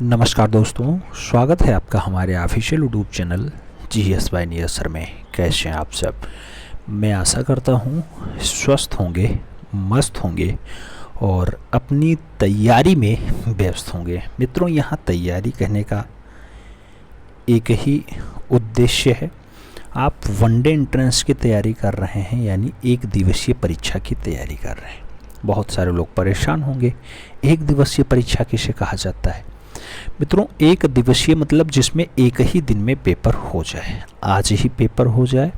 नमस्कार दोस्तों, स्वागत है आपका हमारे official YouTube channel GS bye near sir में। कैसे हैं आप सब? मैं आशा करता हूँ स्वस्थ होंगे, मस्त होंगे और अपनी तैयारी में व्यस्त होंगे। मित्रों, यहाँ तैयारी करने का एक ही उद्देश्य है। आप वनडे एंट्रेंस की तैयारी कर रहे हैं, यानी एक दिवसीय परीक्षा की तैयारी कर रहे हैं। बहुत सारे लोग परेशान होंगे, एक दिवसीय परीक्षा किसे कहा जाता है? मित्रों, एक दिवसीय मतलब जिसमें एक ही दिन में पेपर हो जाए, आज ही पेपर हो जाए,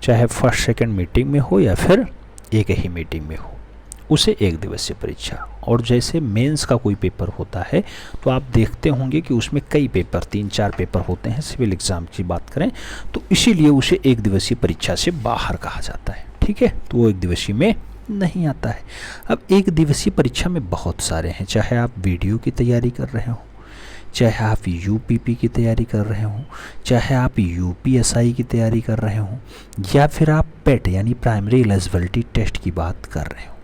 चाहे फर्स्ट सेकंड मीटिंग में हो या फिर एक ही मीटिंग में हो, उसे एक दिवसीय परीक्षा। और जैसे मेंस का कोई पेपर होता है तो आप देखते होंगे कि उसमें कई पेपर, 3-4 पेपर होते हैं। सिविल एग्ज़ाम की बात करें तो इसीलिए उसे एक दिवसीय परीक्षा से बाहर कहा जाता है। ठीक है, तो वो एक दिवसीय में नहीं आता है। अब एक दिवसीय परीक्षा में बहुत सारे हैं, चाहे आप वीडियो की तैयारी कर रहे हो, चाहे आप यूपीपी की तैयारी कर रहे हो, चाहे आप यूपीएसआई की तैयारी कर रहे हो, या फिर आप पेट यानी प्राइमरी एलिजिबिलिटी टेस्ट की बात कर रहे हो।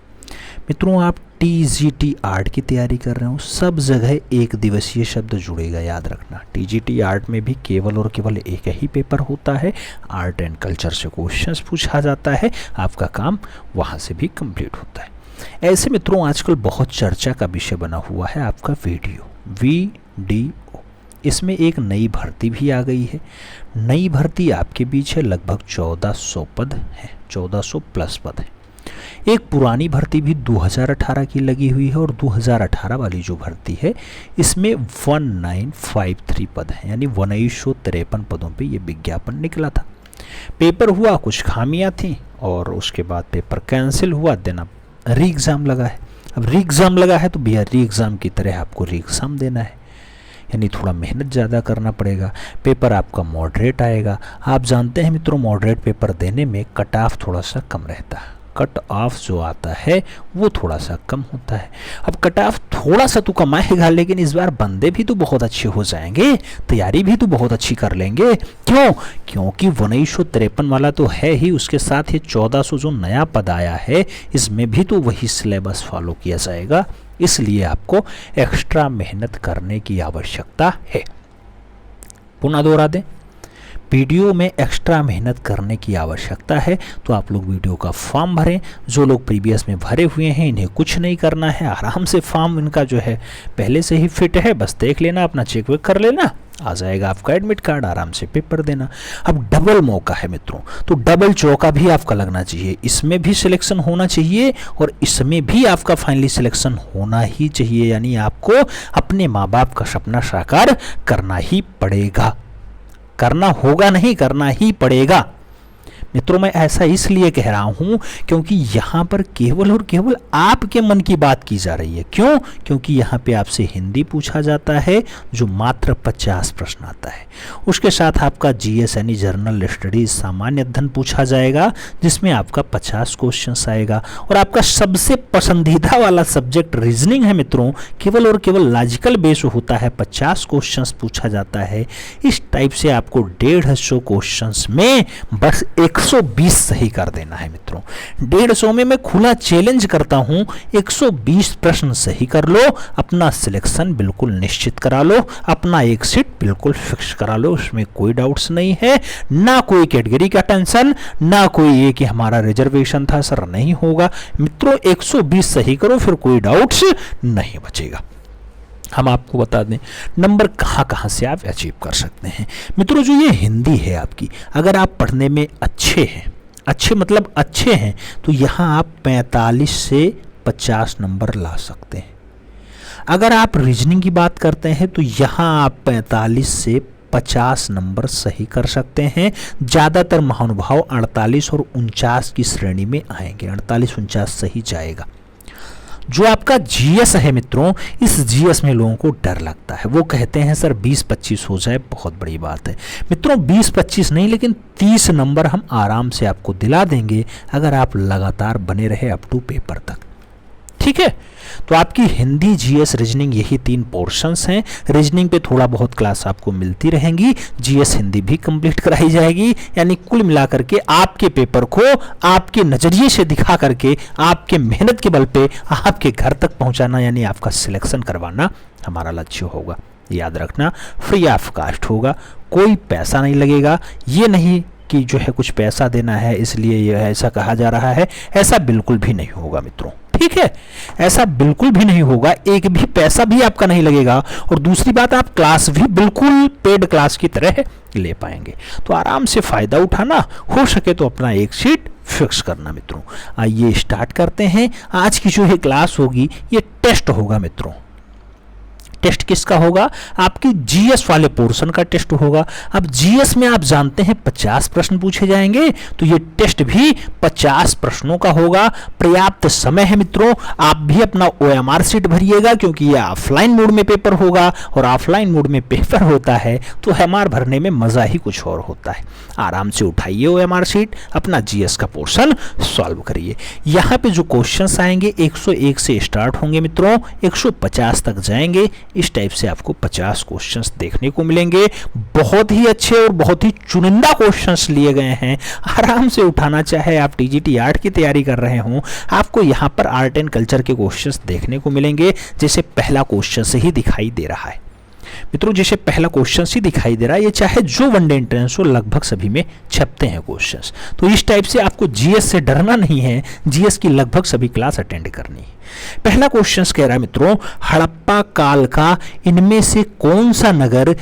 मित्रों, आप टीजीटी आर्ट की तैयारी कर रहे हो, सब जगह एक दिवसीय शब्द जुड़ेगा, याद रखना। टीजीटी आर्ट में भी केवल और केवल एक ही पेपर होता है, आर्ट एंड कल्चर से क्वेश्चंस पूछा जाता है, आपका काम वहाँ से भी कंप्लीट होता है। ऐसे मित्रों, आजकल बहुत चर्चा का विषय बना हुआ है आपका वीडियो। इसमें एक नई भर्ती भी आ गई है। नई भर्ती आपके बीच है, लगभग 1400 पद हैं, 1400 प्लस पद हैं। एक पुरानी भर्ती भी 2018 की लगी हुई है, और 2018 वाली जो भर्ती है इसमें 1953 पद हैं, यानी 1953 पदों पे ये विज्ञापन निकला था। पेपर हुआ, कुछ खामियां थी, और उसके बाद पेपर कैंसिल हुआ, देना री एग्ज़ाम लगा है। अब री एग्ज़ाम लगा है तो भैया री एग्ज़ाम की तरह आपको री एग्ज़ाम देना है, यानी थोड़ा मेहनत ज़्यादा करना पड़ेगा। पेपर आपका मॉडरेट आएगा। आप जानते हैं मित्रों, मॉडरेट पेपर देने में कट ऑफ थोड़ा सा कम रहता है। कट ऑफ जो आता है वो थोड़ा सा कम होता है। अब कट ऑफ थोड़ा सा तो कम आएगा, लेकिन इस बार बंदे भी तो बहुत अच्छे हो जाएंगे, तैयारी भी तो बहुत अच्छी कर लेंगे। क्यों? क्योंकि 1953 वाला तो है ही, उसके साथ ये 1400 जो नया पद आया है इसमें भी तो वही सिलेबस फॉलो किया जाएगा, इसलिए आपको एक्स्ट्रा मेहनत करने की आवश्यकता है। पुनः दोहरा दें, वीडियो में एक्स्ट्रा मेहनत करने की आवश्यकता है, तो आप लोग वीडियो का फॉर्म भरें। जो लोग प्रीवियस में भरे हुए हैं इन्हें कुछ नहीं करना है, आराम से फॉर्म इनका जो है पहले से ही फिट है, बस देख लेना, अपना चेक वेक कर लेना, आ जाएगा आपका एडमिट कार्ड, आराम से पेपर देना। अब डबल मौका है मित्रों, तो डबल चौका भी आपका लगना चाहिए। इसमें भी सिलेक्शन होना चाहिए और इसमें भी आपका फाइनली सिलेक्शन होना ही चाहिए, यानी आपको अपने माँ बाप का सपना साकार करना ही पड़ेगा। करना होगा नहीं, करना ही पड़ेगा। मित्रों, मैं ऐसा इसलिए कह रहा हूं क्योंकि यहां पर केवल और केवल आपके मन की बात की जा रही है। क्यों? क्योंकि यहां पे आपसे हिंदी पूछा जाता है, जो मात्र 50 प्रश्न आता है। उसके साथ आपका जीएस यानी जनरल स्टडीज सामान्य अध्ययन पूछा जाएगा, जिसमें आपका 50 क्वेश्चंस आएगा। और आपका सबसे पसंदीदा वाला सब्जेक्ट रीजनिंग है मित्रों, केवल और केवल लॉजिकल बेस होता है, 50 क्वेश्चंस पूछा जाता है। इस टाइप से आपको 150 क्वेश्चंस में बस 120 सही कर देना है मित्रों। 150 में मैं खुला चैलेंज करता हूं, 120 प्रश्न सही कर लो, अपना सिलेक्शन बिल्कुल निश्चित करा लो, अपना एक सीट बिल्कुल फिक्स करा लो, उसमें कोई डाउट्स नहीं है। ना कोई कैटेगरी का टेंशन, ना कोई ये कि हमारा रिजर्वेशन था सर नहीं होगा। मित्रों, 120 सही करो, फिर कोई डाउट्स नहीं बचेगा। हम आपको बता दें नंबर कहाँ कहाँ से आप अचीव कर सकते हैं। मित्रों, जो ये हिंदी है आपकी, अगर आप पढ़ने में अच्छे हैं, अच्छे मतलब अच्छे हैं, तो यहाँ आप 45 से 50 नंबर ला सकते हैं। अगर आप रीजनिंग की बात करते हैं तो यहाँ आप 45 से 50 नंबर सही कर सकते हैं। ज़्यादातर महानुभाव 48 और 49 की श्रेणी में आएंगे, 48-49 सही जाएगा। जो आपका जीएस है मित्रों, इस जीएस में लोगों को डर लगता है, वो कहते हैं सर 20-25 हो जाए बहुत बड़ी बात है। मित्रों, 20-25 नहीं, लेकिन 30 नंबर हम आराम से आपको दिला देंगे, अगर आप लगातार बने रहे अप टू पेपर तक। ठीक है। तो आपकी हिंदी, जीएस, रीजनिंग यही 3 पोर्शंस हैं। रीजनिंग पे थोड़ा बहुत क्लास आपको मिलती रहेंगी, जीएस हिंदी भी कंप्लीट कराई जाएगी। यानी कुल मिलाकर के आपके पेपर को आपके नजरिए से दिखा करके आपके मेहनत के बल पे आपके घर तक पहुंचाना, यानी आपका सिलेक्शन करवाना हमारा लक्ष्य होगा। याद रखना, फ्री ऑफ कास्ट होगा, कोई पैसा नहीं लगेगा। ये नहीं कि जो है कुछ पैसा देना है इसलिए ये ऐसा कहा जा रहा है, ऐसा बिल्कुल भी नहीं होगा मित्रों। ठीक है, ऐसा बिल्कुल भी नहीं होगा, एक भी पैसा भी आपका नहीं लगेगा। और दूसरी बात, आप क्लास भी बिल्कुल पेड क्लास की तरह ले पाएंगे। तो आराम से फायदा उठाना, हो सके तो अपना एक सीट फिक्स करना मित्रों। आइए स्टार्ट करते हैं। आज की जो है क्लास होगी, ये टेस्ट होगा मित्रों। टेस्ट किसका होगा? आपकी जीएस वाले पोर्शन का टेस्ट होगा। अब जीएस में आप जानते हैं 50 प्रश्न पूछे जाएंगे, तो ये टेस्ट भी 50 प्रश्नों का होगा। पर्याप्त समय है मित्रों, आप भी अपना ओएमआर शीट भरिएगा, क्योंकि ये ऑफलाइन मोड में पेपर होगा, और ऑफलाइन मोड में पेपर होता है तो ओएमआर भरने में मजा ही कुछ और होता है। आराम से उठाइए ओएमआर शीट, अपना जीएस का पोर्शन सॉल्व करिए। यहाँ पे जो क्वेश्चंस आएंगे 101 से स्टार्ट होंगे मित्रों, 150 तक जाएंगे। इस टाइप से आपको 50 क्वेश्चंस देखने को मिलेंगे। बहुत ही अच्छे और बहुत ही चुनिंदा क्वेश्चंस लिए गए हैं। आराम से उठाना, चाहे आप टीजीटी आर्ट की तैयारी कर रहे हों, आपको यहाँ पर आर्ट एंड कल्चर के क्वेश्चंस देखने को मिलेंगे। जैसे पहला क्वेश्चन से ही दिखाई दे रहा है मित्रों, जैसे पहला क्वेश्चन ही दिखाई दे रहा है, ये चाहे जो वनडे एंट्रेंस हो लगभग सभी में छपते हैं क्वेश्चंस। तो इस टाइप से आपको जीएस से डरना नहीं है, जीएस की लगभग सभी क्लास अटेंड करनी है। पहला क्वेश्चन कह रहा है मित्रों, हड़प्पा काल का इनमें से कौन सा नगर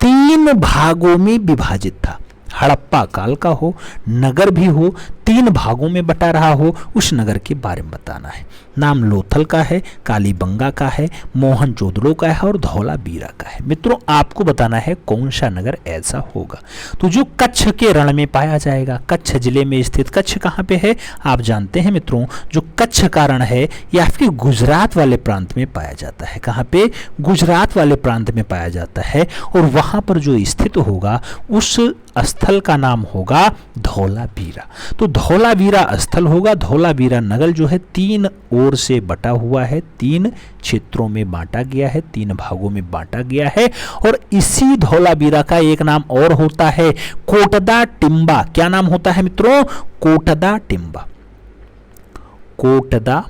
3 भागों में विभाजित था? हड़प्पा काल का हो, नगर भी हो, 3 भागों में बटा रहा हो, उस नगर के बारे में बताना है। नाम लोथल का है, कालीबंगा का है, मोहनजोदड़ो का है और धौलावीरा का है। मित्रों आपको बताना है कौन सा नगर ऐसा होगा। तो जो कच्छ के रण में पाया जाएगा, कच्छ जिले में स्थित, कच्छ कहाँ पे है आप जानते हैं मित्रों, जो कच्छ का रण है यह आपके गुजरात वाले प्रांत में पाया जाता है। कहाँ पे? गुजरात वाले प्रांत में पाया जाता है। और वहां पर जो स्थित होगा उस स्थल का नाम होगा धौलावीरा। तो धौलावीरा स्थल होगा। धौलावीरा नगर जो है 3 ओर से बटा हुआ है, 3 क्षेत्रों में बांटा गया है, 3 भागों में बांटा गया है। और इसी धौलावीरा का एक नाम और होता है कोटदा टिम्बा। क्या नाम होता है मित्रों? कोटदा टिम्बा। कोटदा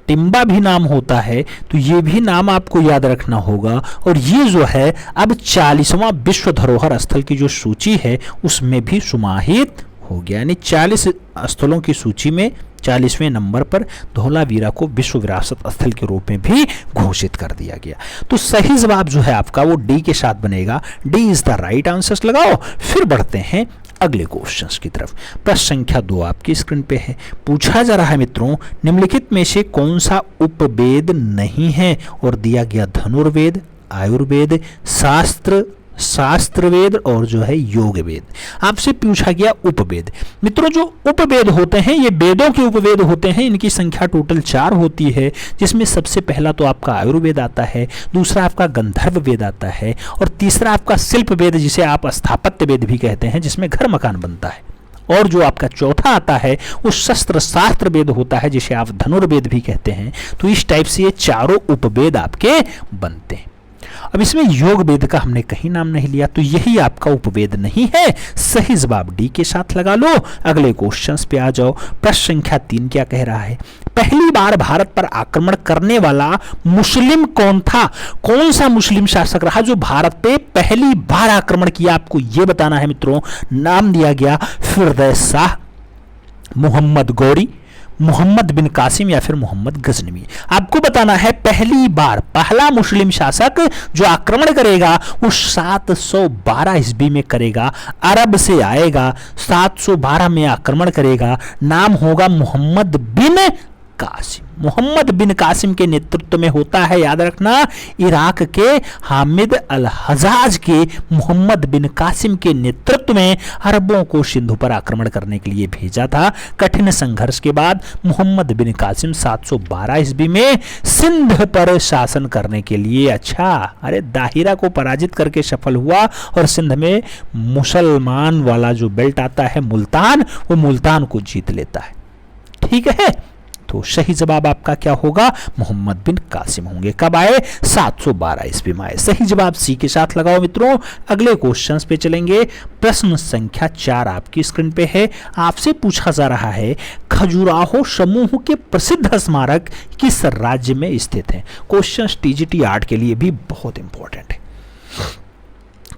टिम्बा भी नाम होता है। तो ये भी नाम आपको याद रखना होगा। और ये जो है अब 40वां विश्व धरोहर स्थल की जो सूची है उसमें भी समाहित हो गया, यानी 40 स्थलों की सूची में 40वें नंबर पर धौलावीरा को विश्व विरासत स्थल के रूप में भी घोषित कर दिया गया। तो सही जवाब जो है आपका वो डी के साथ बनेगा। D is the right answer लगाओ। फिर बढ़ते हैं अगले क्वेश्चंस की तरफ। प्रश्न संख्या 2 आपकी स्क्रीन पे है। पूछा जा रहा है मित्रों, निम्नलिखित में से कौन सा उपवेद नहीं है? और दिया गया धनुर्वेद, आयुर्वेद, शास्त्रवेद और जो है योग वेद। आपसे पूछा गया उपवेद। मित्रों जो उपवेद होते हैं ये वेदों के उपवेद होते हैं। इनकी संख्या टोटल 4 होती है, जिसमें सबसे पहला तो आपका आयुर्वेद आता है, दूसरा आपका गंधर्व वेद आता है, और तीसरा आपका शिल्प वेद जिसे आप स्थापत्य वेद भी कहते हैं, जिसमें घर मकान बनता है। और जो आपका चौथा आता है वो शस्त्र शास्त्र वेद होता है, जिसे आप धनुर्वेद भी कहते हैं। तो इस टाइप से ये चारों उपवेद आपके बनते हैं। अब इसमें योग वेद का हमने कहीं नाम नहीं लिया, तो यही आपका उपवेद नहीं है। सही जवाब डी के साथ लगा लो। अगले क्वेश्चंस पे आ जाओ। प्रश्न संख्या 3 क्या कह रहा है? पहली बार भारत पर आक्रमण करने वाला मुस्लिम कौन था? कौन सा मुस्लिम शासक रहा जो भारत पे पहली बार आक्रमण किया? आपको यह बताना है मित्रों। नाम दिया गया फिरदौस शाह, मोहम्मद गौरी, मोहम्मद बिन कासिम या फिर मोहम्मद गजनवी। आपको बताना है पहली बार पहला मुस्लिम शासक जो आक्रमण करेगा वो 712 ईस्वी में करेगा, अरब से आएगा, 712 में आक्रमण करेगा। नाम होगा मोहम्मद बिन कासिम। मोहम्मद बिन कासिम के नेतृत्व में होता है, याद रखना, इराक के हामिद अल हजाज के मोहम्मद बिन कासिम के नेतृत्व में अरबों को सिंधु पर आक्रमण करने के लिए भेजा था। कठिन संघर्ष के बाद मोहम्मद बिन कासिम 712 ईस्वी में सिंध पर शासन करने के लिए दाहिरा को पराजित करके सफल हुआ और सिंध में मुसलमान वाला जो बेल्ट आता है मुल्तान, वो मुल्तान को जीत लेता है। ठीक है, तो सही जवाब आपका क्या होगा, मोहम्मद बिन कासिम होंगे। कब आए, 712 ईस्वी में आए। सही जवाब सी के साथ लगाओ मित्रों। अगले क्वेश्चंस पे चलेंगे। प्रश्न संख्या 4 आपकी स्क्रीन पे है। आपसे पूछा जा रहा है खजुराहो समूह के प्रसिद्ध स्मारक किस राज्य में स्थित है। क्वेश्चंस टीजीटी 8 के लिए भी बहुत इंपॉर्टेंट है।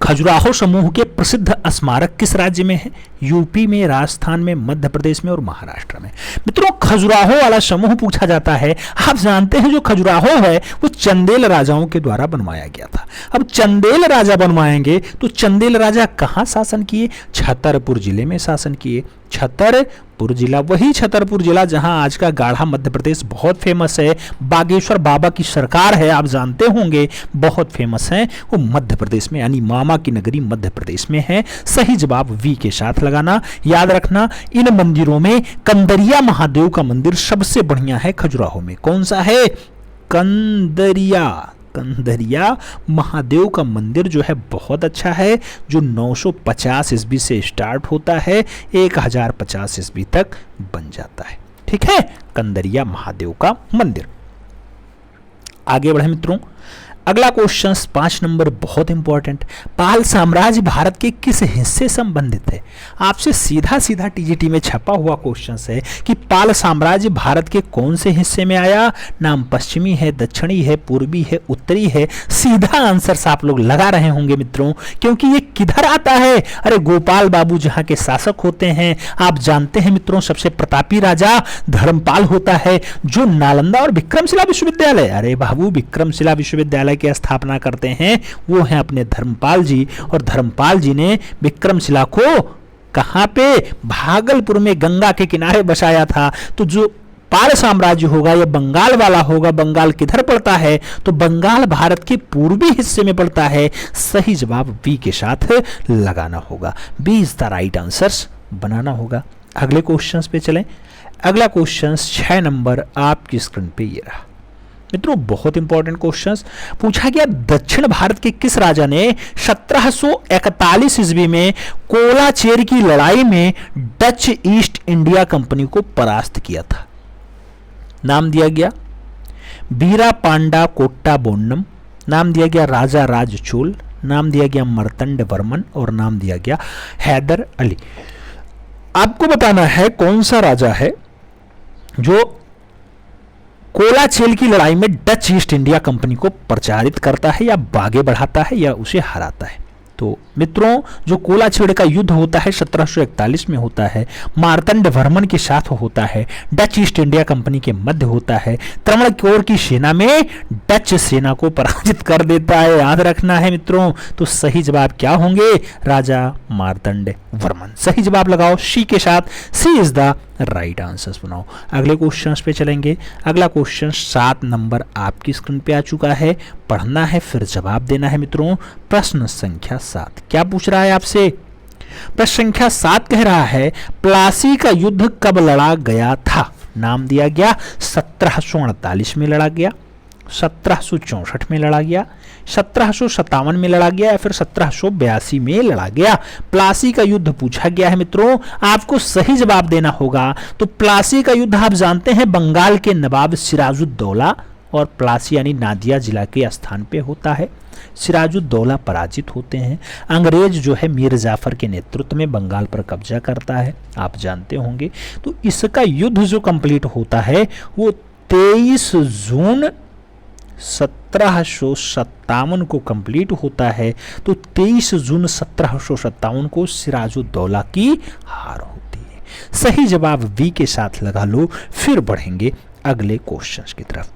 खजुराहो समूह के प्रसिद्ध स्मारक किस राज्य में है, यूपी में, राजस्थान में, मध्य प्रदेश में और महाराष्ट्र में। मित्रों खजुराहो वाला समूह पूछा जाता है। आप जानते हैं जो खजुराहो है वो चंदेल राजाओं के द्वारा बनवाया गया था। अब चंदेल राजा बनवाएंगे तो चंदेल राजा कहां शासन किए, छतरपुर जिले में शासन किए। छतरपुर जिला, वही छतरपुर जिला जहां आज का गाढ़ा मध्य प्रदेश बहुत फेमस है। बागेश्वर बाबा की सरकार है, आप जानते होंगे, बहुत फेमस है, वो मध्य प्रदेश में यानी मामा की नगरी मध्य प्रदेश में है। सही जवाब वी के साथ लगाना। याद रखना इन मंदिरों में कंदरिया महादेव का मंदिर सबसे बढ़िया है खजुराहो में। कौन सा है, कंदरिया महादेव का मंदिर जो है बहुत अच्छा है, जो 950 ईस्वी से स्टार्ट होता है, 1050 ईस्वी तक बन जाता है। ठीक है, कंदरिया महादेव का मंदिर। आगे बढ़े मित्रों। अगला क्वेश्चन 5 नंबर बहुत इंपॉर्टेंट। पाल साम्राज्य भारत के किस हिस्से संबंधित है। आपसे सीधा सीधा टीजीटी में छपा हुआ क्वेश्चन है कि पाल साम्राज्य भारत के कौन से हिस्से में आया। नाम पश्चिमी है, दक्षिणी है, पूर्वी है, उत्तरी है। सीधा आंसर आप लोग लगा रहे होंगे मित्रों, क्योंकि ये किधर आता है। अरे गोपाल बाबू जहां के शासक होते हैं, आप जानते हैं मित्रों, सबसे प्रतापी राजा धर्मपाल होता है, जो नालंदा और विक्रमशिला विश्वविद्यालय, अरे बाबू विक्रमशिला विश्वविद्यालय की स्थापना करते हैं, वो हैं अपने धर्मपाल जी। और धर्मपाल जी ने विक्रमशिला को कहां पे, भागलपुर में गंगा के किनारे बसाया था। तो जो पाल साम्राज्य होगा यह बंगाल वाला होगा। बंगाल किधर पड़ता है, तो बंगाल भारत के पूर्वी हिस्से में पड़ता है। सही जवाब बी के साथ लगाना होगा। B is the right answers बनाना होगा। अगले क्वेश्चंस पे चलें। अगला क्वेश्चन 6 नंबर आपकी स्क्रीन पे ये रहा मित्रों, बहुत इंपॉर्टेंट क्वेश्चंस पूछा गया। दक्षिण भारत के किस राजा ने 1741 ईस्वी में कोलाचेर की लड़ाई में डच ईस्ट इंडिया कंपनी को परास्त किया था। नाम दिया गया बीरा पांडा कोट्टा बोन्नम, नाम दिया गया राजा राजचोल, नाम दिया गया मर्तंड वर्मन और नाम दिया गया हैदर अली। आपको बताना है कौन सा राजा है जो कोलाचेर की लड़ाई में डच ईस्ट इंडिया कंपनी को प्रचारित करता है या आगे बढ़ाता है या उसे हराता है। तो मित्रों जो कोलाचेर का युद्ध होता है 1741 में होता है, मार्तंड वर्मन के साथ होता है, डच ईस्ट इंडिया कंपनी के मध्य होता है, त्रावणकोर की सेना में डच सेना को पराजित कर देता है। याद रखना है मित्रों। तो सही जवाब क्या होंगे, राजा मार्तंड वर्मन। सही जवाब लगाओ सी के साथ, सी इज द राइट आंसर्स बनाओ। अगले क्वेश्चन पे चलेंगे। अगला क्वेश्चन 7 नंबर आपकी स्क्रीन पे आ चुका है। पढ़ना है फिर जवाब देना है मित्रों। प्रश्न संख्या 7 क्या पूछ रहा है आपसे। प्रश्न संख्या 7 कह रहा है प्लासी का युद्ध कब लड़ा गया था। नाम दिया गया 1748 में लड़ा गया, 1764 में लड़ा गया, 1757 में लड़ा गया या फिर 1782 में लड़ा गया। प्लासी का युद्ध पूछा गया है मित्रों, आपको सही जवाब देना होगा। तो प्लासी का युद्ध आप जानते हैं बंगाल के नवाब सिराजुद्दौला और प्लासी यानी नादिया जिला के स्थान पे होता है। सिराजुद्दौला पराजित होते हैं। अंग्रेज जो है मीर जाफर के नेतृत्व में बंगाल पर कब्जा करता है, आप जानते होंगे। तो इसका युद्ध जो कंप्लीट होता है वो 23 जून 1757 को कंप्लीट होता है। तो 23 जून 1757 को सिराजुद्दौला की हार होती है। सही जवाब बी के साथ लगा लो। फिर बढ़ेंगे अगले क्वेश्चन की तरफ।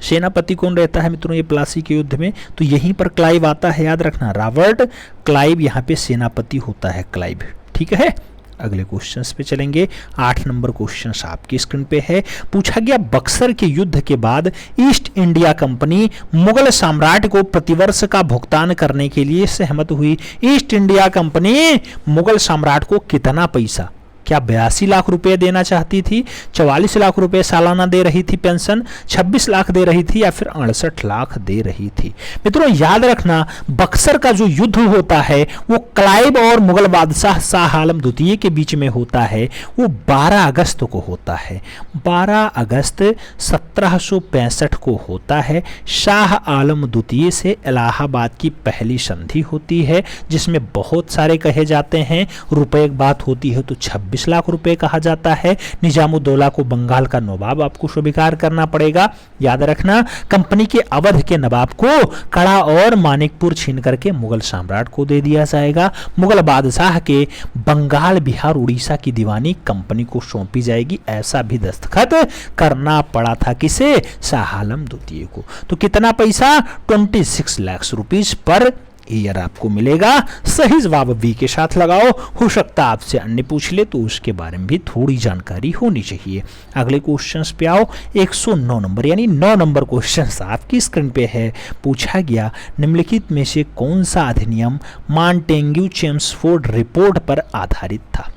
सेनापति कौन रहता है मित्रों ये प्लासी के युद्ध में, तो यहीं पर क्लाइव आता है। याद रखना रॉबर्ट क्लाइव यहाँ पे सेनापति होता है, क्लाइव। ठीक है, अगले क्वेश्चंस पे चलेंगे। 8 नंबर क्वेश्चन आपकी स्क्रीन पे है। पूछा गया बक्सर के युद्ध के बाद ईस्ट इंडिया कंपनी मुगल सम्राट को प्रतिवर्ष का भुगतान करने के लिए सहमत हुई। ईस्ट इंडिया कंपनी मुगल सम्राट को कितना पैसा क्या 82 लाख रुपए देना चाहती थी, 44 लाख रुपए सालाना दे रही थी पेंशन, 26 लाख दे रही थी या फिर 68 लाख दे रही थी। मित्रों याद रखना, बक्सर का जो युद्ध होता है वो क्लाइव और मुगल बादशाह शाह आलम द्वितीय के बीच में होता है, वो 12 अगस्त को होता है। 12 अगस्त 1765 को होता है। शाह आलम द्वितीय से इलाहाबाद की पहली संधि होती है, जिसमें बहुत सारे कहे जाते हैं। रुपए की बात होती है तो 26 लाख रुपए कहा जाता है। निजामुद्दौला को बंगाल का नवाब आपको स्वीकार करना पड़ेगा। याद रखना, कंपनी के अवध के नवाब को कड़ा और मानिकपुर छीन करके मुगल सम्राट को दे दिया जाएगा। मुगल बादशाह के बंगाल, बिहार, उड़ीसा की दीवानी कंपनी को सौंपी जाएगी। ऐसा भी दस्तखत करना पड़ा था किसे? शाह आलम द्वितीय को। तो कितना पैसा? 26 लाख रुपीस पर ईयर आपको मिलेगा। सही जवाब बी के साथ लगाओ। हो सकता है आपसे अन्य पूछ ले तो उसके बारे में भी थोड़ी जानकारी होनी चाहिए। अगले क्वेश्चंस पे आओ। 109 नंबर यानी 9 नंबर क्वेश्चन आपकी स्क्रीन पे है। पूछा गया, निम्नलिखित में से कौन सा अधिनियम मॉन्टेग्यू-चेम्सफोर्ड रिपोर्ट पर आधारित था?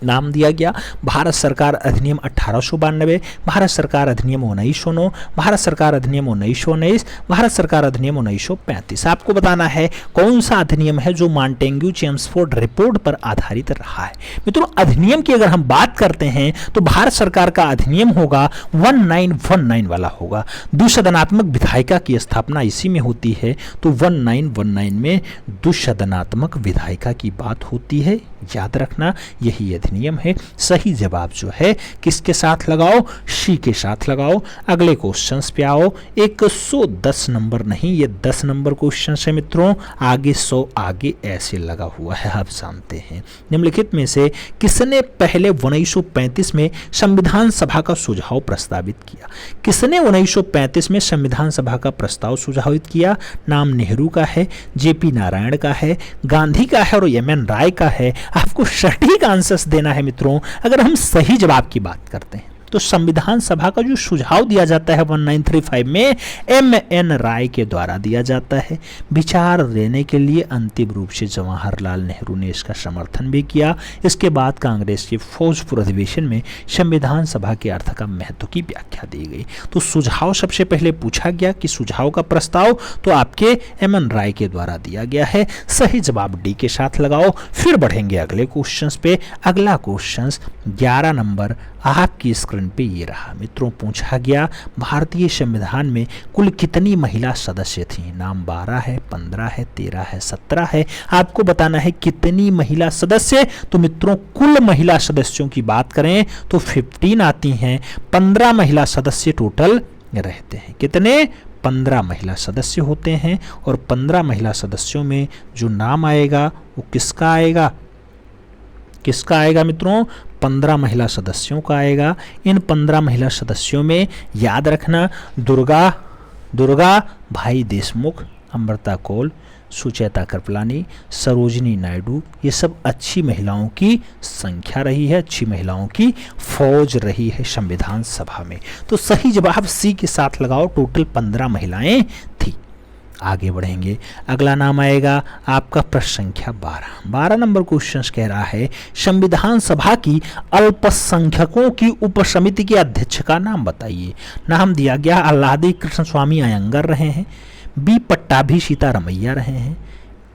नाम दिया गया भारत सरकार अधिनियम 1892, भारत सरकार अधिनियम 1909, भारत सरकार अधिनियम 1919, भारत सरकार अधिनियम 1935। आपको बताना है कौन सा अधिनियम है जो मॉन्टेग्यू-चेम्सफोर्ड रिपोर्ट पर आधारित रहा है। मित्रों अधिनियम की अगर हम बात करते हैं तो भारत सरकार का अधिनियम होगा 1919 वाला होगा। द्विसदनात्मक विधायिका की स्थापना इसी में होती है, तो 1919 में द्विसदनात्मक विधायिका की बात होती है। याद रखना यही अधिनियम है। सही जवाब जो है किसके साथ लगाओ? सी के साथ लगाओ। अगले क्वेश्चंस पे आओ। 110 नंबर नहीं, ये 10 नंबर क्वेश्चन है मित्रों। आगे 100 आगे ऐसे लगा हुआ है, आप जानते हैं। निम्नलिखित में से किसने पहले 1935 में संविधान सभा का सुझाव प्रस्तावित किया? किसने 1935 में संविधान सभा का प्रस्ताव सुझावित किया? नाम नेहरू का है, जेपी नारायण का है, गांधी का है और एम.एन. राय का है। आपको सटीक आंसर्स देना है मित्रों। अगर हम सही जवाब की बात करते हैं तो संविधान सभा का जो सुझाव दिया जाता है 1935 में एम.एन. राय के द्वारा दिया जाता है। विचार देने के लिए अंतिम रूप से जवाहरलाल नेहरू ने इसका समर्थन भी किया। इसके बाद कांग्रेस के फौजपुर अधिवेशन में संविधान सभा के अर्थ का महत्व की व्याख्या दी गई। तो सुझाव सबसे पहले पूछा गया कि सुझाव का प्रस्ताव तो आपके एम.एन. राय के द्वारा दिया गया है। सही जवाब डी के साथ लगाओ। फिर बढ़ेंगे अगले क्वेश्चन पे। अगला क्वेश्चन 11 नंबर आपकी स्क्रीन पे ये रहा मित्रों। पूछा गया भारतीय संविधान में कुल कितनी महिला सदस्य थी? नाम 12 है, 15 है, 13 है, 17 है। आपको बताना है कितनी महिला सदस्य। तो मित्रों कुल महिला सदस्यों की बात करें तो 15 आती हैं। 15 महिला सदस्य टोटल रहते हैं। कितने? 15 महिला सदस्य होते हैं। और 15 महिला सदस्यों में जो नाम आएगा वो किसका आएगा? किसका आएगा मित्रों? 15 महिला सदस्यों का आएगा। इन 15 महिला सदस्यों में याद रखना दुर्गा भाई देशमुख, अमृता कौल, सुचेता कृपलानी, सरोजिनी नायडू, ये सब अच्छी महिलाओं की संख्या रही है, अच्छी महिलाओं की फौज रही है संविधान सभा में। तो सही जवाब सी के साथ लगाओ। टोटल 15 महिलाएं थी। आगे बढ़ेंगे। अगला नाम आएगा आपका प्रश्न संख्या 12 नंबर क्वेश्चन कह रहा है संविधान सभा की अल्पसंख्यकों की उपसमिति के अध्यक्ष का नाम बताइए। नाम दिया गया आह्लादी कृष्ण स्वामी अयंगर रहे हैं, बी पट्टाभी सीतारमैया रहे हैं,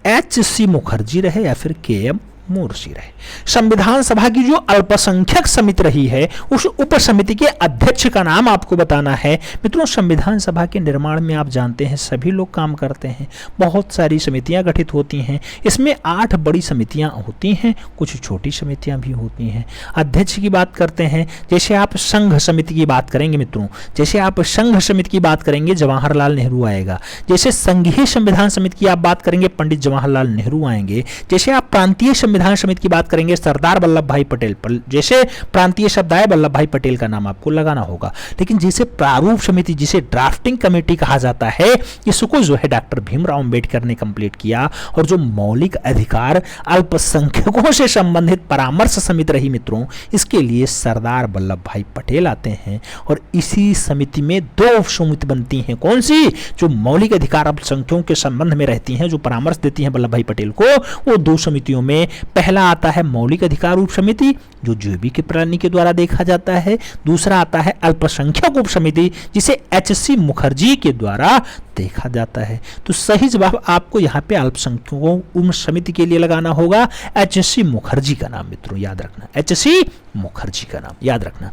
एच.सी. मुखर्जी रहे या फिर के.एम. मोर्सी रहे। संविधान सभा की जो अल्पसंख्यक समिति रही है उस उपसमिति के अध्यक्ष का नाम आपको बताना है। मित्रों संविधान सभा के निर्माण में आप जानते हैं सभी लोग काम करते हैं, बहुत सारी समितियां गठित होती हैं। इसमें 8 बड़ी समितियां होती हैं, कुछ छोटी समितियां भी होती हैं। अध्यक्ष की बात करते हैं, जैसे आप संघ समिति की बात करेंगे मित्रों, जैसे आप संघ समिति की बात करेंगे जवाहरलाल नेहरू आएगा। जैसे संघीय संविधान समिति की आप बात करेंगे पंडित जवाहरलाल नेहरू आएंगे। जैसे आप प्रांतीय संविधान समिति की बात करेंगे सरदार वल्लभ भाई पटेल। जैसे प्रांतीय शब्द आए वल्लभ भाई पटेल का नाम आपको लगाना होगा। लेकिन जैसे प्रारूप समिति जिसे ड्राफ्टिंग कमेटी कहा जाता है, इसको जो है डॉक्टर भीमराव अंबेडकर ने कंप्लीट किया। और जो मौलिक अधिकार अल्पसंख्यकों से संबंधित परामर्श समिति रही मित्रों, इसके लिए सरदार वल्लभ भाई पटेल आते हैं। और इसी समिति में 2 समिति बनती हैं। कौन सी? जो मौलिक अधिकार अल्पसंख्यकों के संबंध में रहती हैं, जो परामर्श देती हैं वल्लभ भाई पटेल को। वो 2 समितियों में पहला आता है मौलिक अधिकार उप समिति, जो जैविक प्राणी के द्वारा देखा जाता है। दूसरा आता है अल्पसंख्यक उप समिति, जिसे एच.सी. मुखर्जी के द्वारा देखा जाता है। तो सही जवाब आपको यहाँ पे अल्पसंख्यकों उप समिति के लिए लगाना होगा एच.सी. मुखर्जी का नाम। मित्रों याद रखना, एच.सी. मुखर्जी का नाम याद रखना।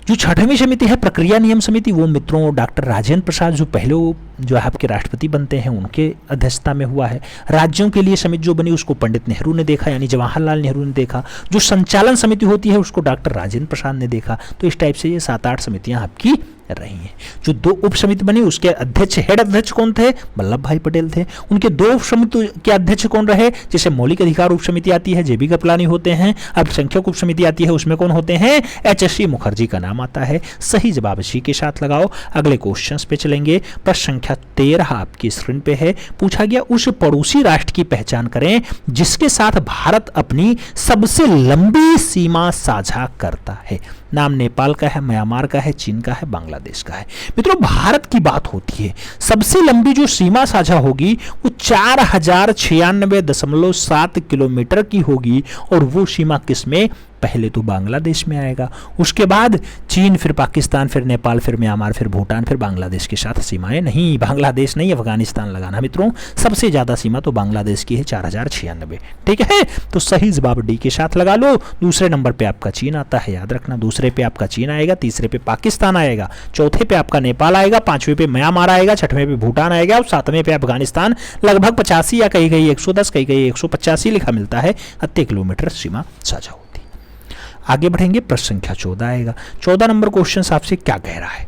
जो छठवीं समिति है प्रक्रिया नियम समिति, वो मित्रों डॉक्टर राजेंद्र प्रसाद जो पहले जो है आपके राष्ट्रपति बनते हैं उनके अध्यक्षता में हुआ है। राज्यों के लिए समिति जो बनी उसको पंडित नेहरू ने देखा, यानी जवाहरलाल नेहरू ने देखा। जो संचालन समिति होती है उसको डॉक्टर राजेंद्र प्रसाद ने देखा। तो इस टाइप से ये 7-8 समितियां आपकी रही हैं। जो 2 उप समिति बनी उसके अध्यक्ष हेड अध्यक्ष कौन थे? वल्लभ भाई पटेल थे। उनके 2 उप समिति के अध्यक्ष कौन रहे? जैसे मौलिक अधिकार उप समिति आती है, जैविक प्राणी होते हैं। अल्पसंख्यक उप समिति आती है, उसमें कौन होते हैं? एच.सी. मुखर्जी का नाम आता है। सही जवाब सी के साथ लगाओ। अगले क्वेश्चन पे चलेंगे। प्रश्न संख्या 13 आपकी स्क्रीन पे है। पूछा गया उस पड़ोसी राष्ट्र की पहचान करें जिसके साथ भारत अपनी सबसे लंबी सीमा साझा करता है। नाम नेपाल का है, म्यांमार का है, चीन का है, बांग्लादेश का है। मित्रों भारत की बात होती है, सबसे लंबी जो सीमा साझा होगी वो 4096.7 किलोमीटर की होगी, और वो सीमा किसमें? पहले तो बांग्लादेश में आएगा, उसके बाद चीन, फिर पाकिस्तान, फिर नेपाल, फिर म्यांमार, फिर भूटान, फिर बांग्लादेश के साथ सीमाएं नहीं, बांग्लादेश नहीं अफगानिस्तान लगाना। मित्रों सबसे ज्यादा सीमा तो बांग्लादेश की है 4096। ठीक है, तो सही जवाब डी के साथ लगा लो। दूसरे नंबर पे आपका चीन आता है, याद रखना। दूसरे पे आपका चीन आएगा, तीसरे पे पाकिस्तान आएगा, चौथे पे आपका नेपाल आएगा, 5वें पे म्यांमार आएगा, 6वें पे भूटान आएगा, और 7वें पे अफगानिस्तान। लगभग 85 या कहीं कहीं 110, कहीं कहीं 185 लिखा मिलता है। 80 किलोमीटर सीमा साझा होती है। आगे बढ़ेंगे, प्रश्न संख्या 14 आएगा। 14 नंबर क्वेश्चन आपसे क्या कह रहा है?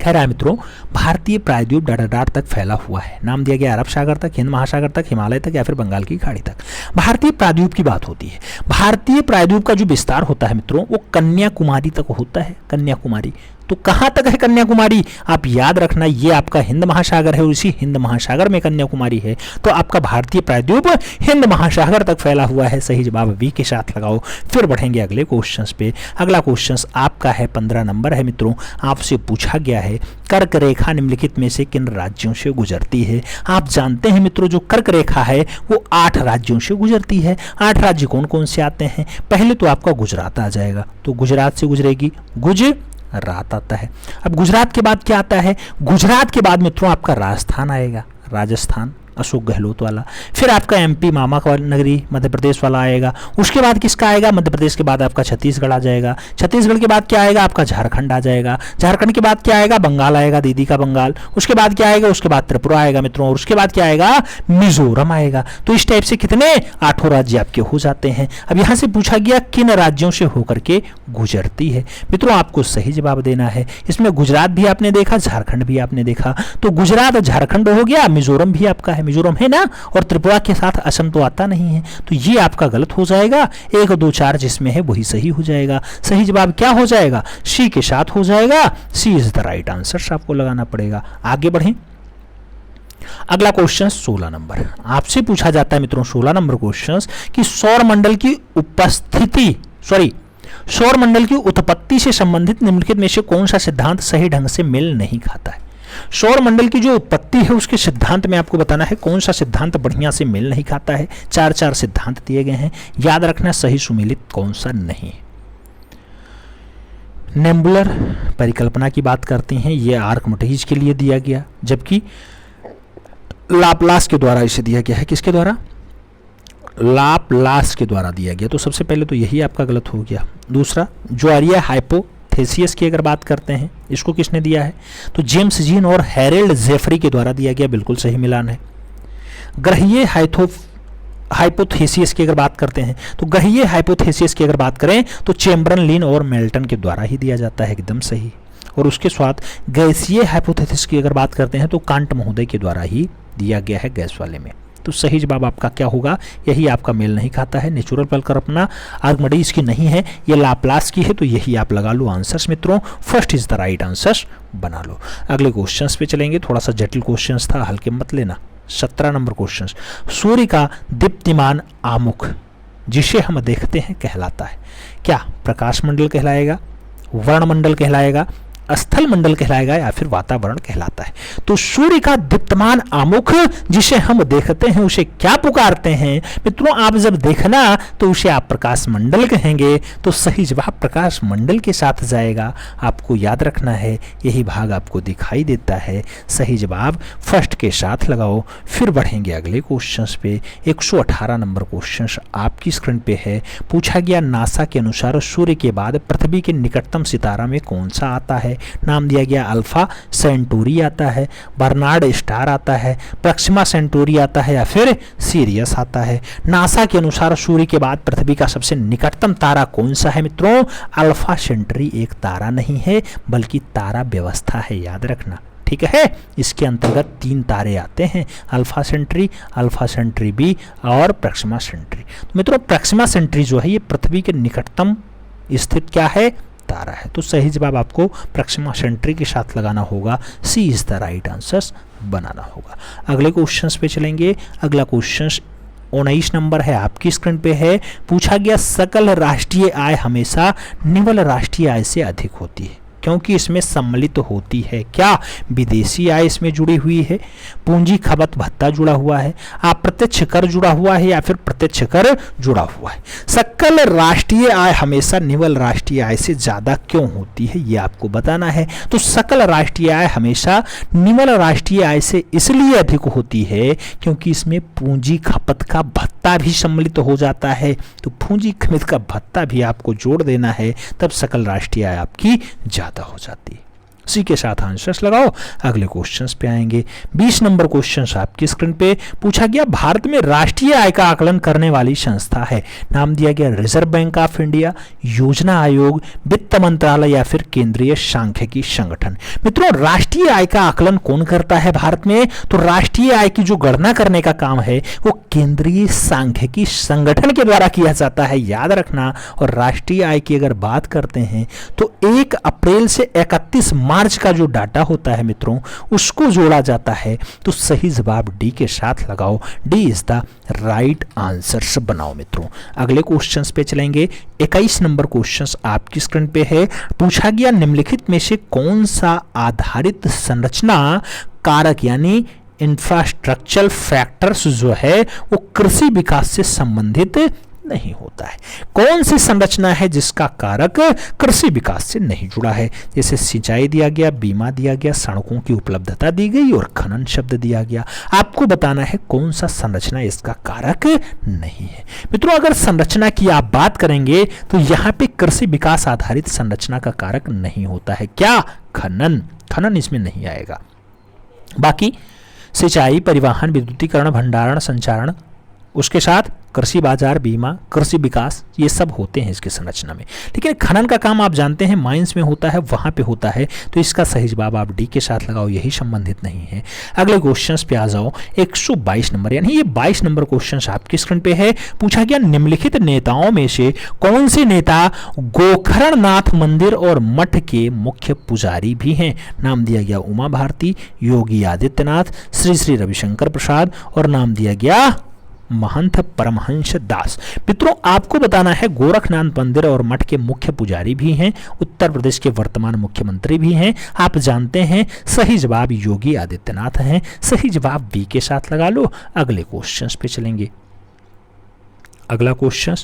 कह रहा है मित्रों भारतीय प्रायद्वीप डाटाडार तक फैला हुआ है। नाम दिया गया अरब सागर तक, हिंद महासागर तक, हिमालय तक, या फिर बंगाल की खाड़ी तक। भारतीय प्रायद्वीप की बात होती है। भारतीय प्रायद्वीप का जो विस्तार होता है मित्रों वो कन्याकुमारी तक होता है। कन्याकुमारी तो कहां तक है कन्याकुमारी? आप याद रखना, ये आपका हिंद महासागर है, उसी हिंद महासागर में कन्याकुमारी है। तो आपका भारतीय प्रायद्वीप हिंद महासागर तक फैला हुआ है। सही जवाब बी के साथ लगाओ। फिर बढ़ेंगे अगले क्वेश्चंस पे। अगला क्वेश्चंस आपका है 15 नंबर है मित्रों। आपसे पूछा गया है कर्क रेखा निम्नलिखित में से किन राज्यों से गुजरती है? आप जानते हैं मित्रों जो कर्क रेखा है वो 8 राज्यों से गुजरती है। 8 राज्य कौन कौन से आते हैं? पहले तो आपका गुजरात आ जाएगा, तो गुजरात से गुजरेगी, गुजरात आता है। अब गुजरात के बाद क्या आता है? गुजरात के बाद मित्रों आपका राजस्थान आएगा, राजस्थान अशोक गहलोत वाला। फिर आपका एमपी मामा का नगरी मध्य प्रदेश वाला आएगा। उसके बाद किसका आएगा? मध्य प्रदेश के बाद आपका छत्तीसगढ़ आ जाएगा। छत्तीसगढ़ के बाद क्या आएगा? आपका झारखंड आ जाएगा। झारखंड के बाद क्या आएगा? बंगाल आएगा, दीदी का बंगाल। उसके बाद क्या आएगा? उसके बाद त्रिपुरा आएगा मित्रों, और उसके बाद क्या आएगा? मिजोरम आएगा। तो इस टाइप से कितने 8 राज्य आपके हो जाते हैं। अब यहां से पूछा गया किन राज्यों से होकर के गुजरती है। मित्रों आपको सही जवाब देना है। इसमें गुजरात भी आपने देखा, झारखंड भी आपने देखा, तो गुजरात झारखंड हो गया, मिजोरम भी आपका है, मिजोरम है ना, और त्रिपुरा के साथ असम तो आता नहीं है, तो ये आपका गलत हो जाएगा। 1, 2, 4 जिसमें है वही सही हो जाएगा। सही जवाब क्या हो जाएगा? सी के साथ हो जाएगा। सी इज द राइट आंसर आपको लगाना पड़ेगा। आगे बढ़ें। अगला क्वेश्चन 16 नंबर आपसे पूछा जाता है मित्रों। 16 नंबर क्वेश्चन कि सौर मंडल की उत्पत्ति से संबंधित निम्नलिखित में से कौन सा सिद्धांत सही ढंग से मेल नहीं खाता है? सौर मंडल की जो उत्पत्ति है उसके सिद्धांत में आपको बताना है कौन सा सिद्धांत बढ़िया से मेल नहीं खाता है। 4 सिद्धांत दिए गए हैं, याद रखना सही सुमेलित कौन सा नहीं। नेबुलर परिकल्पना की बात करते हैं, यह आर्किमिडीज के लिए दिया गया, जबकि लाप्लास के द्वारा इसे दिया गया है। किसके द्वारा? लाप्लास के द्वारा दिया गया। तो सबसे पहले तो यही आपका गलत हो गया। दूसरा ज्वारीय हाइपोथेसिस की अगर बात करते हैं, इसको किसने दिया है? तो जेम्स जीन और हैरेल्ड जेफरी के द्वारा दिया गया, बिल्कुल सही मिलान है। ग्रहीय हाइपोथेसिस की अगर बात करते हैं, तो ग्रहीय हाइपोथेसिस की अगर बात करें तो चैम्बरलिन और मेल्टन के द्वारा ही दिया जाता है, एकदम सही। और उसके साथ गैसीय हाइपोथेसिस की अगर बात करते हैं तो कांट महोदय के द्वारा ही दिया गया है गैस वाले में। तो सही जवाब आपका क्या होगा? यही आपका मेल नहीं खाता है। नेचुरल परिकल्पना आर्किमिडीज की नहीं है, ये लाप्लास की है, तो यही आप लगा लो आंसर्स मित्रों। First is the right answer बना लो। अगले क्वेश्चंस पे चलेंगे। थोड़ा सा जटिल क्वेश्चंस था, हल्के मत लेना। 17 नंबर क्वेश्चन, सूर्य का दीप्तिमान आमुख जिसे हम देखते हैं कहलाता है क्या? प्रकाश मंडल कहलाएगा, वर्णमंडल कहलाएगा, स्थल मंडल कहलाएगा या फिर वातावरण कहलाता है। तो सूर्य का दीप्तमान आमुख जिसे हम देखते हैं उसे क्या पुकारते हैं मित्रों? आप जब देखना तो उसे आप प्रकाश मंडल कहेंगे। तो सही जवाब प्रकाश मंडल के साथ जाएगा। आपको याद रखना है, यही भाग आपको दिखाई देता है। सही जवाब फर्स्ट के साथ लगाओ। फिर बढ़ेंगे अगले क्वेश्चन पे। 118 नंबर क्वेश्चन आपकी स्क्रीन पे है। पूछा गया नासा के अनुसार सूर्य के बाद पृथ्वी के निकटतम सितारा में कौन सा आता है? नाम दिया गया अल्फा सेंटूरी आता है, बर्नार्ड स्टार आता है, प्रक्सिमा सेंटूरी आता है या फिर सीरियस आता है। नासा के अनुसार सूर्य के बाद पृथ्वी का सबसे निकटतम तारा कौन सा है मित्रों? अल्फा सेंटूरी एक तारा नहीं है बल्कि तारा व्यवस्था है, याद रखना, ठीक है। इसके अंतर्गत 3 तारे आते हैं, अल्फा सेंटरी बी और प्रक्सिमा सेंटरी। तो मित्रों प्रक्सिमा सेंटरी जो है ये पृथ्वी के निकटतम स्थित क्या है? तारा है। तो सही जवाब आपको प्रक्सिमा सेंटरी के साथ लगाना होगा। सी इज द राइट आंसर बनाना होगा। अगले क्वेश्चंस पे चलेंगे। अगला क्वेश्चन 19 नंबर है, आपकी स्क्रीन पे है। पूछा गया सकल राष्ट्रीय आय हमेशा निवल राष्ट्रीय आय से अधिक होती है क्योंकि इसमें सम्मिलित होती है क्या? विदेशी आय इसमें जुड़ी हुई है, पूंजी खपत भत्ता जुड़ा हुआ है, अप्रत्यक्ष कर जुड़ा हुआ है या फिर प्रत्यक्ष कर जुड़ा हुआ है। सकल राष्ट्रीय आय हमेशा निवल राष्ट्रीय आय से ज्यादा क्यों होती है ये आपको बताना है। तो सकल राष्ट्रीय आय हमेशा निवल राष्ट्रीय आय से इसलिए अधिक होती है क्योंकि इसमें पूंजी खपत का भत्ता भी सम्मिलित हो जाता है। तो पूंजी खपत का भत्ता भी आपको जोड़ देना है, तब सकल राष्ट्रीय आय आपकी ज्यादा हो जाती है। इसी के साथ आंसर्स लगाओ। अगले क्वेश्चंस पे आएंगे। 20 नंबर क्वेश्चंस आपकी स्क्रीन पे। पूछा गया भारत में राष्ट्रीय आय का आकलन करने वाली संस्था है। नाम दिया गया रिजर्व बैंक ऑफ इंडिया, योजना आयोग, वित्त मंत्रालय या फिर केंद्रीय सांख्यिकी संगठन। मित्रों राष्ट्रीय आय का आकलन कौन करता है भारत में? तो राष्ट्रीय आय की जो गणना करने का काम है वो केंद्रीय सांख्यिकी संगठन के द्वारा किया जाता है, याद रखना। और राष्ट्रीय आय की अगर बात करते हैं तो 1 अप्रैल से 31 मार्च का जो डाटा होता है मित्रों उसको जोड़ा जाता है। तो सही जवाब डी के साथ लगाओ। D is the right answer बनाओ मित्रों। अगले क्वेश्चंस पे चलेंगे। 21 नंबर क्वेश्चंस आपकी स्क्रीन पे है। पूछा गया निम्नलिखित में से कौन सा आधारित संरचना कारक यानी इंफ्रास्ट्रक्चरल फैक्टर्स जो है वो कृषि विकास से संबंधित नहीं होता है? कौन सी संरचना है जिसका कारक कृषि विकास से नहीं जुड़ा है? जैसे सिंचाई दिया गया, बीमा दिया गया, सड़कों की उपलब्धता दी गई और खनन शब्द दिया गया। आपको बताना है कौन सा संरचना इसका कारक नहीं है। मित्रों अगर संरचना की आप बात करेंगे तो यहाँ पे कृषि विकास आधारित संरचना का कारक नहीं होता है। क्या? खनन। खनन इसमें नहीं आएगा। बाकी सिंचाई, परिवहन, विद्युतीकरण, भंडारण, संचारण, उसके साथ कृषि बाजार, बीमा, कृषि विकास, ये सब होते हैं इसकी संरचना में। लेकिन खनन का काम आप जानते हैं माइंस में होता है, वहां पे होता है। तो इसका सही जवाब आप डी के साथ लगाओ, यही संबंधित नहीं है। अगले क्वेश्चंस पे आ जाओ। 122 नंबर यानी ये 22 नंबर क्वेश्चन आपकी स्क्रीन पे है। पूछा गया निम्नलिखित नेताओं में से कौन से नेता गोकर्णनाथ मंदिर और मठ के मुख्य पुजारी भी हैं? नाम दिया गया उमा भारती, योगी आदित्यनाथ, श्री श्री रविशंकर प्रसाद और नाम दिया गया महंत परमहंस दास। मित्रों आपको बताना है गोरखनाथ मंदिर और मठ के मुख्य पुजारी भी हैं, उत्तर प्रदेश के वर्तमान मुख्यमंत्री भी हैं। आप जानते हैं सही जवाब योगी आदित्यनाथ हैं। सही जवाब बी के साथ लगा लो। अगले क्वेश्चंस पे चलेंगे। अगला क्वेश्चन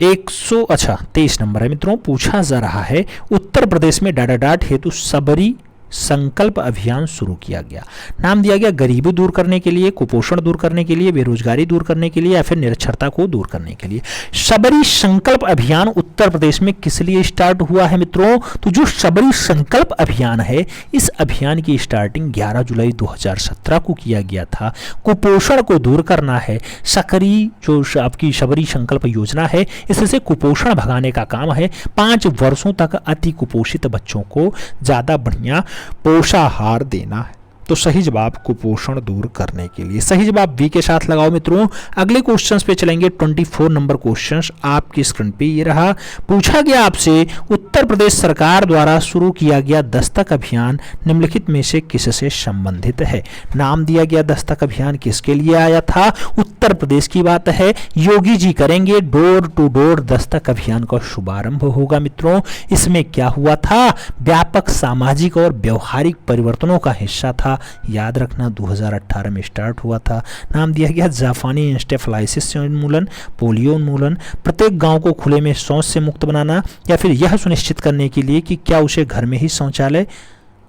123 नंबर है मित्रों। पूछा जा रहा है उत्तर प्रदेश में डाडाडाट हेतु सबरी संकल्प अभियान शुरू किया गया। नाम दिया गया गरीबी दूर करने के लिए, कुपोषण दूर करने के लिए, बेरोजगारी दूर करने के लिए या फिर निरक्षरता को दूर करने के लिए। सबरी संकल्प अभियान उत्तर प्रदेश में किस लिए स्टार्ट हुआ है मित्रों? तो जो सबरी संकल्प अभियान है इस अभियान की स्टार्टिंग 11 जुलाई 2017 को किया गया था। कुपोषण को दूर करना है। सकरी जो आपकी सबरी संकल्प योजना है इससे कुपोषण भगाने का काम है। 5 वर्षों तक अति कुपोषित बच्चों को ज्यादा बढ़िया पोषाहार देना है। तो सही जवाब कुपोषण दूर करने के लिए। सही जवाब बी के साथ लगाओ मित्रों। अगले क्वेश्चंस पे चलेंगे। 24 नंबर क्वेश्चंस आपकी स्क्रीन पे ये रहा। पूछा गया आपसे उत्तर प्रदेश सरकार द्वारा शुरू किया गया दस्तक अभियान निम्नलिखित में से किससे संबंधित है? नाम दिया गया दस्तक अभियान किसके लिए आया था? उत्तर प्रदेश की बात है, योगी जी करेंगे। डोर टू डोर दस्तक अभियान का शुभारंभ होगा मित्रों। इसमें क्या हुआ था? व्यापक सामाजिक और व्यवहारिक परिवर्तनों का हिस्सा था। याद रखना 2018 में स्टार्ट हुआ था। नाम दिया गया जापानी इंसेफेलाइटिस से उन्मूलन, पोलियो उन्मूलन, प्रत्येक गांव को खुले में शौच से मुक्त बनाना, या फिर यह सुनिश्चित करने के लिए कि क्या उसे घर में ही शौचालय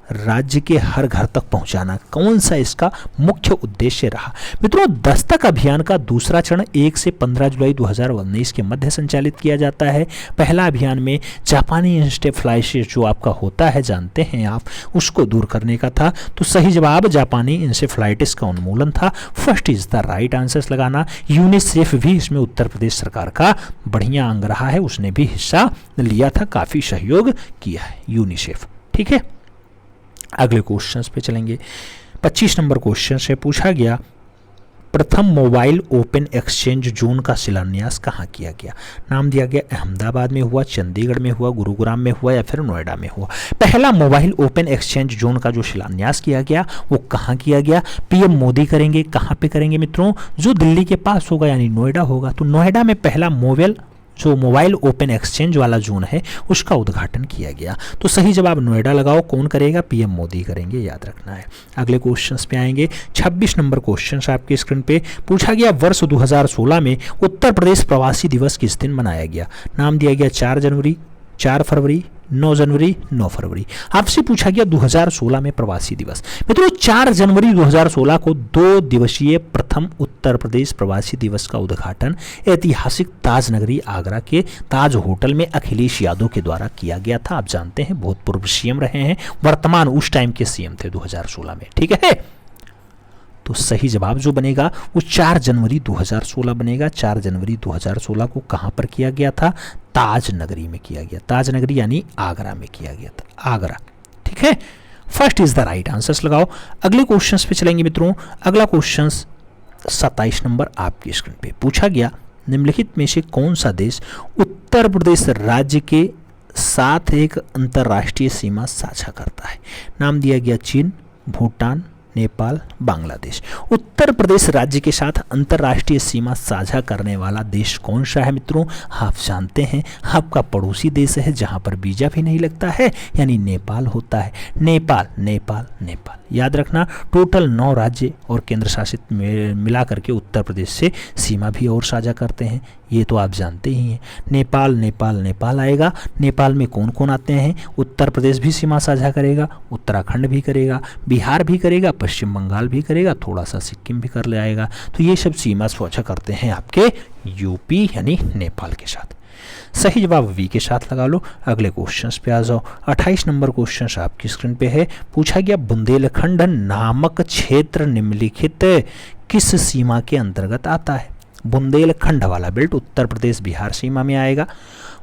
राज्य के हर घर तक पहुंचाना। कौन सा इसका मुख्य उद्देश्य रहा? मित्रों, दस्तक अभियान का दूसरा चरण 1 से 15 जुलाई 2019 के मध्य संचालित किया जाता है। पहला अभियान में जापानी इंसेफेलाइटिस जो आपका होता है, जानते हैं आप, उसको दूर करने का था। तो सही जवाब जापानी इंसेफेलाइटिस का उन्मूलन था। First is the right answer लगाना। यूनिसेफ भी इसमें उत्तर प्रदेश सरकार का बढ़िया अंग रहा है, उसने भी हिस्सा लिया था, काफी सहयोग किया है यूनिसेफ। ठीक है, अगले क्वेश्चंस पे चलेंगे। 25 नंबर क्वेश्चन से पूछा गया, प्रथम मोबाइल ओपन एक्सचेंज जोन का शिलान्यास कहाँ किया गया? नाम दिया गया अहमदाबाद में हुआ, चंडीगढ़ में हुआ, गुरुग्राम में हुआ, या फिर नोएडा में हुआ। पहला मोबाइल ओपन एक्सचेंज जोन का जो शिलान्यास किया गया वो कहाँ किया गया? पीएम मोदी करेंगे। कहाँ पे करेंगे मित्रों? जो दिल्ली के पास होगा, यानी नोएडा होगा। तो नोएडा में पहला मोबाइल ओपन एक्सचेंज वाला जोन है उसका उद्घाटन किया गया। तो सही जवाब नोएडा लगाओ। कौन करेगा? पीएम मोदी करेंगे, याद रखना है। अगले क्वेश्चंस पे आएंगे। 26 नंबर क्वेश्चन आपकी स्क्रीन पे पूछा गया, वर्ष 2016 में उत्तर प्रदेश प्रवासी दिवस किस दिन मनाया गया? नाम दिया गया 4 जनवरी, 4 फरवरी, 9 जनवरी, 9 फरवरी। आपसे पूछा गया 2016 में प्रवासी दिवस। मित्रों, 4 जनवरी 2016 को 2 दिवसीय प्रथम उत्तर प्रदेश प्रवासी दिवस का उद्घाटन ऐतिहासिक ताज नगरी आगरा के ताज होटल में अखिलेश यादव के द्वारा किया गया था। आप जानते हैं भूतपूर्व सीएम रहे हैं, वर्तमान उस टाइम के सीएम थे 2016 में। ठीक है, तो सही जवाब जो बनेगा वो 4 जनवरी 2016 बनेगा। 4 जनवरी 2016 को कहां पर किया गया था? ताज नगरी में किया गया। ताज नगरी यानी आगरा में किया गया था, आगरा। ठीक है, first is the right answers लगाओ। अगले क्वेश्चंस पे चलेंगे मित्रों। अगला क्वेश्चन 27 नंबर आपकी स्क्रीन पे पूछा गया, निम्नलिखित में से कौन सा देश उत्तर प्रदेश राज्य के साथ एक अंतर्राष्ट्रीय सीमा साझा करता है? नाम दिया गया चीन, भूटान, नेपाल, बांग्लादेश। उत्तर प्रदेश राज्य के साथ अंतर्राष्ट्रीय सीमा साझा करने वाला देश कौन सा है मित्रों? आप जानते हैं आपका पड़ोसी देश है जहां पर वीजा भी नहीं लगता है, यानी नेपाल होता है। नेपाल, नेपाल, नेपाल। याद रखना, टोटल 9 राज्य और केंद्र शासित मिला करके उत्तर प्रदेश से सीमा भी और साझा करते हैं, ये तो आप जानते ही हैं। नेपाल, नेपाल, नेपाल आएगा। नेपाल में कौन कौन आते हैं? उत्तर प्रदेश भी सीमा साझा करेगा, उत्तराखंड भी करेगा, बिहार भी करेगा, पश्चिम बंगाल भी करेगा, थोड़ा सा सिक्किम भी कर ले आएगा। तो ये सब सीमा साझा करते हैं आपके यूपी यानी नेपाल के साथ। सही जवाब वी के साथ लगा लो। अगले क्वेश्चंस पे आ जाओ। 28 नंबर क्वेश्चन आपकी स्क्रीन पे है। पूछा गया, बुंदेलखंड नामक क्षेत्र निम्नलिखित किस सीमा के अंतर्गत आता है? बुंदेलखंड वाला बेल्ट उत्तर प्रदेश बिहार सीमा में आएगा,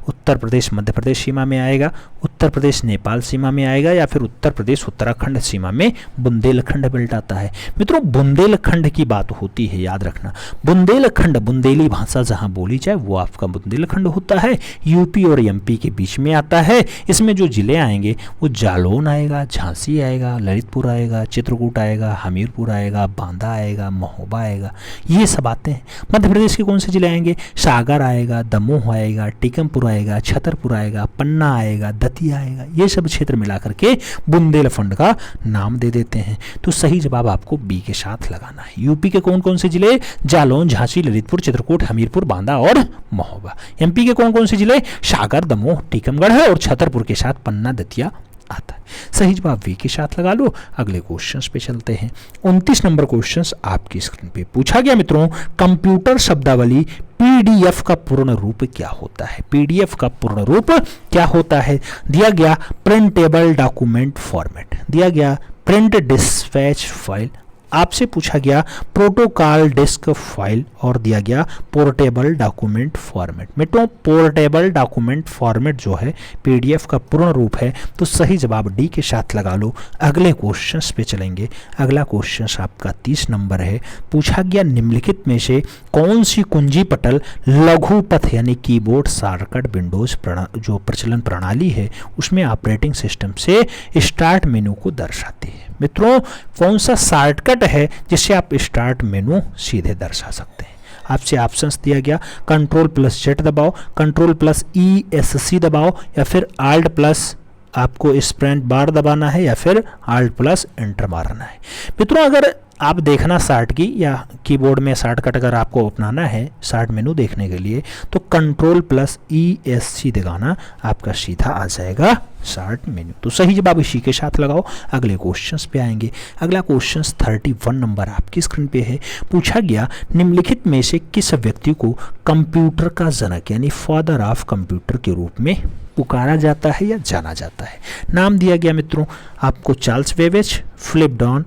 उत्तर प्रदेश मध्य प्रदेश सीमा में आएगा, उत्तर प्रदेश नेपाल सीमा में आएगा, या फिर उत्तर प्रदेश उत्तराखंड सीमा में बुंदेलखंड बेल्ट आता है। मित्रों, बुंदेलखंड की बात होती है, याद रखना। बुंदेलखंड, बुंदेली भाषा जहां बोली जाए वो आपका बुंदेलखंड होता है। यूपी और एमपी के बीच में आता है। इसमें जो जिले आएंगे वो जालौन आएगा, झांसी आएगा, ललितपुर आएगा, चित्रकूट आएगा, हमीरपुर आएगा, बांदा आएगा, महोबा आएगा, ये सब आते हैं। मध्य प्रदेश के कौन से जिले आएंगे? सागर आएगा, दमोह आएगा, टीकमपुर आएगा, छतरपुर आएगा, पन्ना आएगा, दतिया आएगा। ये सब क्षेत्र मिला करके बुंदेलखंड का नाम दे देते हैं। तो सही जवाब आपको बी के साथ लगाना है। यूपी के कौन कौन से जिले? जालौन, झांसी, ललितपुर, चित्रकूट, हमीरपुर, बांदा और महोबा। एमपी के कौन कौन से जिले? सागर, दमोह, टीकमगढ़ है, और छतरपुर के साथ पन्ना, दतिया आता है। सही जवाब वी के साथ लगा लो। अगले क्वेश्चंस पे चलते हैं। 29 नंबर क्वेश्चंस आपकी स्क्रीन पे पूछा गया मित्रों, कंप्यूटर शब्दावली पीडीएफ का पूर्ण रूप क्या होता है? पीडीएफ का पूर्ण रूप क्या होता है? दिया गया प्रिंटेबल डॉक्यूमेंट फॉर्मेट, दिया गया प्रिंट डिस्पैच फाइल आपसे पूछा गया प्रोटोकॉल डिस्क फाइल और दिया गया पोर्टेबल डॉक्यूमेंट फॉर्मेट। मित्रों पोर्टेबल डॉक्यूमेंट फॉर्मेट जो है पीडीएफ का पूर्ण रूप है, तो सही जवाब डी के साथ लगा लो। अगले क्वेश्चन पे चलेंगे। अगला क्वेश्चन आपका 30 नंबर है। पूछा गया निम्नलिखित में से कौन सी कुंजी पटल लघु पथ यानी कीबोर्ड शॉर्टकट विंडोज जो प्रचलन प्रणाली है उसमें ऑपरेटिंग सिस्टम से स्टार्ट मेनू को दर्शाती है। मित्रों कौन सा शॉर्टकट है जिससे आप स्टार्ट मेनू सीधे दर्शा सकते हैं? आपसे ऑप्शंस दिया गया, कंट्रोल प्लस जेड दबाओ, कंट्रोल प्लस ESC दबाओ, या फिर आल्ट प्लस आपको स्प्रेंट बार दबाना है, या फिर आल्ट प्लस एंटर मारना है। मित्रों अगर आप देखना शार्ट की या कीबोर्ड में शॉर्टकट अगर आपको अपनाना है शार्ट मेनू देखने के लिए, तो कंट्रोल प्लस ESC दबाना आपका सीधा आ जाएगा शार्ट मेनू। तो सही जवाब इसी के साथ लगाओ। अगले क्वेश्चंस पे आएंगे। अगला क्वेश्चन 31 नंबर आपकी स्क्रीन पे है। पूछा गया निम्नलिखित में से किस व्यक्ति को कंप्यूटर का जनक यानी फादर ऑफ कंप्यूटर के रूप में पुकारा जाता है या जाना जाता है? नाम दिया गया मित्रों आपको चार्ल्स बेबेज, फिलिप डॉन,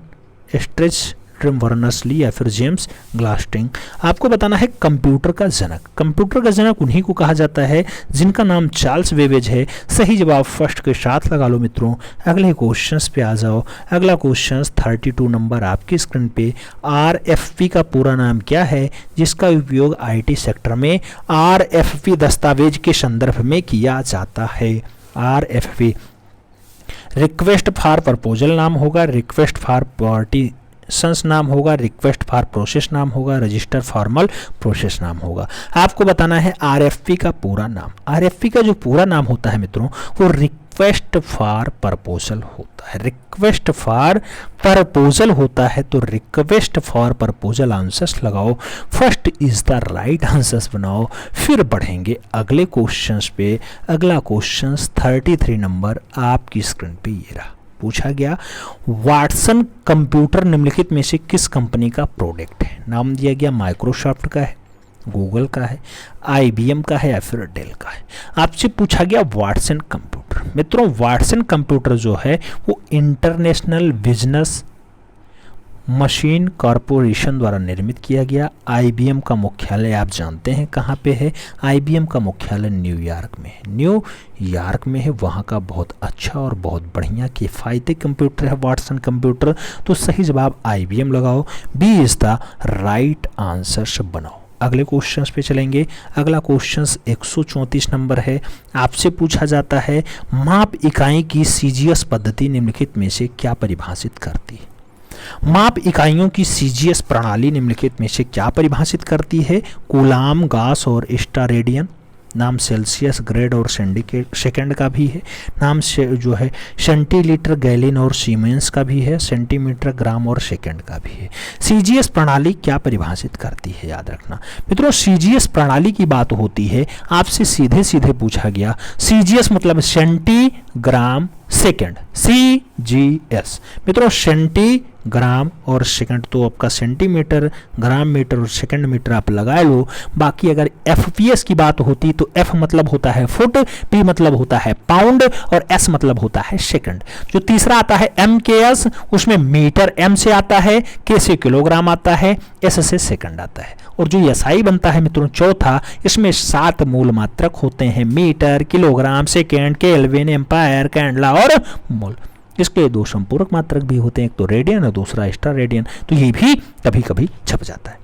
स्ट्रेच ट्रिम बर्नर्स-ली या फिर जेम्स ग्लास्टिंग। आपको बताना है कंप्यूटर का जनक। कंप्यूटर का जनक उन्हीं को कहा जाता है जिनका नाम चार्ल्स बेबेज है। सही जवाब फर्स्ट के साथ लगा लो मित्रों। अगले क्वेश्चंस पे आ जाओ। अगला क्वेश्चन 32 नंबर आपकी स्क्रीन पे। RFP का पूरा नाम क्या है जिसका उपयोग IT सेक्टर में RFP दस्तावेज के संदर्भ में किया जाता है? RFP रिक्वेस्ट फॉर प्रपोजल नाम होगा, रिक्वेस्ट फॉर पार्टीशंस नाम होगा, रिक्वेस्ट फॉर प्रोसेस नाम होगा, रजिस्टर फॉर्मल प्रोसेस नाम होगा। आपको बताना है RFP का पूरा नाम। RFP का जो पूरा नाम होता है मित्रों वो रिक्वेस्ट फॉर प्रपोजल होता है। रिक्वेस्ट फॉर प्रपोजल होता है, तो रिक्वेस्ट फॉर प्रपोजल आंसर्स लगाओ। First is the right answers बनाओ। फिर बढ़ेंगे अगले क्वेश्चंस पे। अगला क्वेश्चन 33 नंबर आपकी स्क्रीन पे ये रहा। पूछा गया वाटसन कंप्यूटर निम्नलिखित में से किस कंपनी का प्रोडक्ट है? नाम दिया गया माइक्रोसॉफ्ट का है, गूगल का है, IBM का है, या फिर डेल का है। आपसे पूछा गया वाटसन कंप्यूटर। मित्रों वाटसन कंप्यूटर जो है वो इंटरनेशनल बिजनेस मशीन कॉरपोरेशन द्वारा निर्मित किया गया। IBM का मुख्यालय आप जानते हैं कहाँ पे है? IBM का मुख्यालय न्यूयॉर्क में है। न्यूयॉर्क में है। वहाँ का बहुत अच्छा और बहुत बढ़िया किफ़ायती कंप्यूटर है वाटसन कंप्यूटर। तो सही जवाब IBM लगाओ। B is the right answer बनाओ। अगले क्वेश्चंस पे चलेंगे। अगला क्वेश्चंस 134 नंबर है। आपसे पूछा जाता है माप इकाई की CGS पद्धति निम्नलिखित में से क्या परिभाषित करती है? माप इकाइयों की CGS प्रणाली निम्नलिखित में से क्या परिभाषित करती है? कूलाम, गास और स्टारेडियन। नाम सेल्सियस, ग्रेड और सेकेंड का भी है। नाम से जो है सेंटीलीटर, गैलिन और सीमेंस का भी है। सेंटीमीटर, ग्राम और सेकेंड का भी है। CGS प्रणाली क्या परिभाषित करती है? याद रखना मित्रों CGS प्रणाली की बात होती है। आपसे सीधे सीधे पूछा गया CGS मतलब सेंटीग्राम सेकेंड, CGS। मित्रों सेंटीग्राम और सेकंड तो आपका सेंटीमीटर, ग्राम मीटर और सेकंड मीटर आप लगा लो। बाकी अगर FPS की बात होती तो F मतलब होता है फुट, P मतलब होता है पाउंड और S मतलब होता है सेकंड। जो तीसरा आता है MKS, उसमें मीटर M से आता है, K से किलोग्राम आता है, S से सेकंड आता है। और जो SI बनता है मित्रों चौथा, इसमें 7 मूल मात्रक होते हैं, metre, kilogram, second, kelvin, ampere, candela और मोल। इसके 2 संपूरक मात्रक भी होते हैं, एक तो रेडियन और दूसरा एक्स्ट्रा रेडियन। तो ये भी कभी कभी छप जाता है।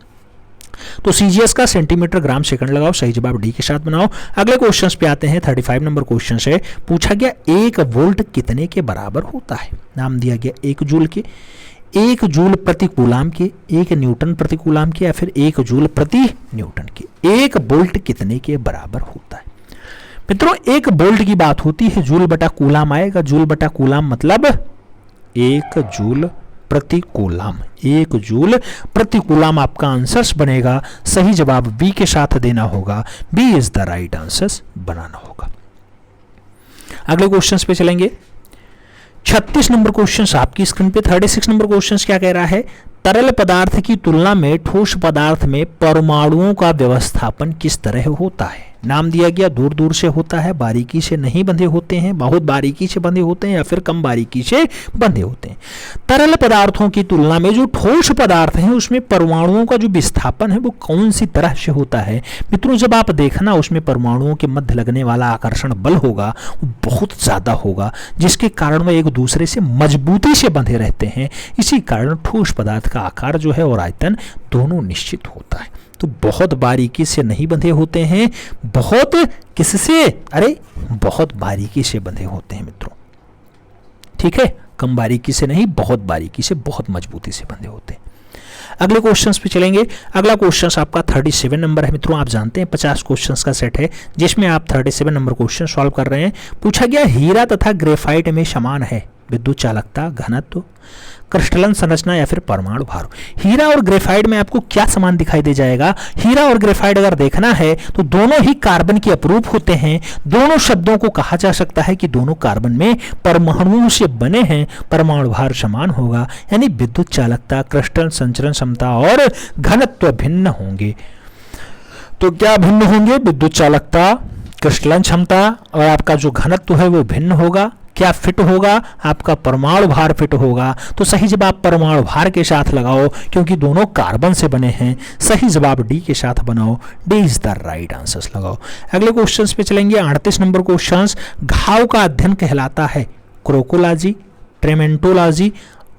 तो CGS का सेंटीमीटर, ग्राम, सेकंड लगाओ। सही जवाब डी के साथ बनाओ। अगले क्वेश्चंस पे आते हैं। 35 नंबर क्वेश्चन है। पूछा गया 1 वोल्ट कितने के बराबर होता है? नाम दिया गया 1 जूल के, 1 जूल प्रति कूलाम के, 1 न्यूटन प्रति कूलाम के, या फिर 1 जूल प्रति न्यूटन के। 1 वोल्ट कितने के बराबर होता है? मित्रों 1 वोल्ट की बात होती है, जूल बटा कूलाम आएगा। जूल बटा कूलाम मतलब 1 जूल प्रति कूलाम। 1 जूल प्रति कूलाम आपका आंसर्स बनेगा। सही जवाब बी के साथ देना होगा। B is the right answers बनाना होगा। अगले क्वेश्चंस पे चलेंगे। 36 नंबर क्वेश्चन आपकी स्क्रीन पे। 36 नंबर क्वेश्चन क्या कह रहा है? तरल पदार्थ की तुलना में ठोस पदार्थ में परमाणुओं का व्यवस्थापन किस तरह होता है? नाम दिया गया दूर दूर से होता है, बारीकी से नहीं बंधे होते हैं, बहुत बारीकी से बंधे होते हैं या फिर कम बारीकी से बंधे होते हैं। तरल पदार्थों की तुलना में जो ठोस पदार्थ हैं उसमें परमाणुओं का जो विस्थापन है वो कौन सी तरह से होता है। मित्रों जब आप देखना उसमें परमाणुओं के मध्य लगने वाला आकर्षण बल होगा वो बहुत ज़्यादा होगा, जिसके कारण वे एक दूसरे से मजबूती से बंधे रहते हैं। इसी कारण ठोस पदार्थ का आकार जो है और आयतन दोनों निश्चित होता है। तो बहुत बारीकी से नहीं बंधे होते हैं, बहुत किससे, अरे बहुत बारीकी से बंधे होते हैं मित्रों, ठीक है, कम बारीकी से नहीं, बहुत बारीकी से, बहुत मजबूती से बंधे होते हैं। अगले क्वेश्चंस पे चलेंगे। अगला क्वेश्चंस आपका 37 नंबर है मित्रों। आप जानते हैं 50 क्वेश्चंस का सेट है जिसमें आप 37 नंबर क्वेश्चन सॉल्व कर रहे हैं। पूछा गया हीरा तथा ग्रेफाइट में समान है विद्युत चालकता, घनत्व, क्रिस्टलन संरचना या फिर परमाणु भार। हीरा और ग्रेफाइट में आपको क्या समान दिखाई दे जाएगा। हीरा और ग्रेफाइट अगर देखना है तो दोनों ही कार्बन के अपरूप होते हैं। दोनों शब्दों को कहा जा सकता है कि दोनों कार्बन में परमाणुओं से बने हैं। परमाणु भार समान होगा, यानी विद्युत चालकता, क्रिस्टल संचरण क्षमता और घनत्व भिन्न होंगे। तो क्या भिन्न होंगे, विद्युत चालकता, क्रिस्टलन क्षमता और आपका जो घनत्व है वो भिन्न होगा। क्या फिट होगा, आपका परमाणु भार फिट होगा। तो सही जवाब परमाणु भार के साथ लगाओ क्योंकि दोनों कार्बन से बने हैं। सही जवाब डी के साथ बनाओ, D is the right answer लगाओ। अगले क्वेश्चंस पे चलेंगे। 38 नंबर क्वेश्चंस। घाव का अध्ययन कहलाता है क्रोकोलॉजी, ट्रेमेंटोलॉजी,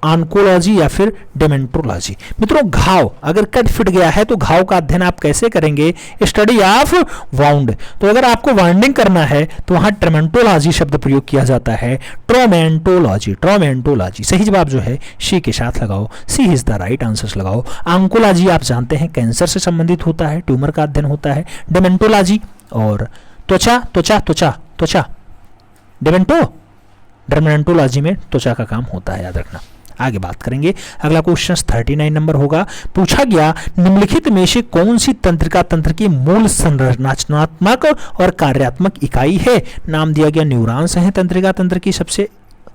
ऑन्कोलॉजी या फिर डेमेंटोलॉजी। मित्रों घाव अगर कट फिट गया है तो घाव का अध्ययन आप कैसे करेंगे, स्टडी ऑफ वाउंड। तो अगर आपको वाउंडिंग करना है तो वहां ट्रेमेंटोलॉजी शब्द प्रयोग किया जाता है, ट्रोमेंटोलॉजी, ट्रोमेंटोलॉजी। सही जवाब जो है सी के साथ लगाओ, सी इज द राइट आंसर लगाओ। ऑन्कोलॉजी आप जानते हैं कैंसर से संबंधित होता है, ट्यूमर का अध्ययन होता है। डेमेंटोलॉजी और त्वचा, त्वचा, त्वचा, त्वचा, डेमेंटोलॉजी में त्वचा का काम होता है, याद रखना। आगे बात करेंगे। अगला क्वेश्चन 39 नंबर होगा। पूछा गया निम्नलिखित में से कौन सी तंत्रिका तंत्र की मूल संरचनात्मक और कार्यात्मक इकाई है। नाम दिया गया न्यूरॉन्स है तंत्रिका तंत्र की सबसे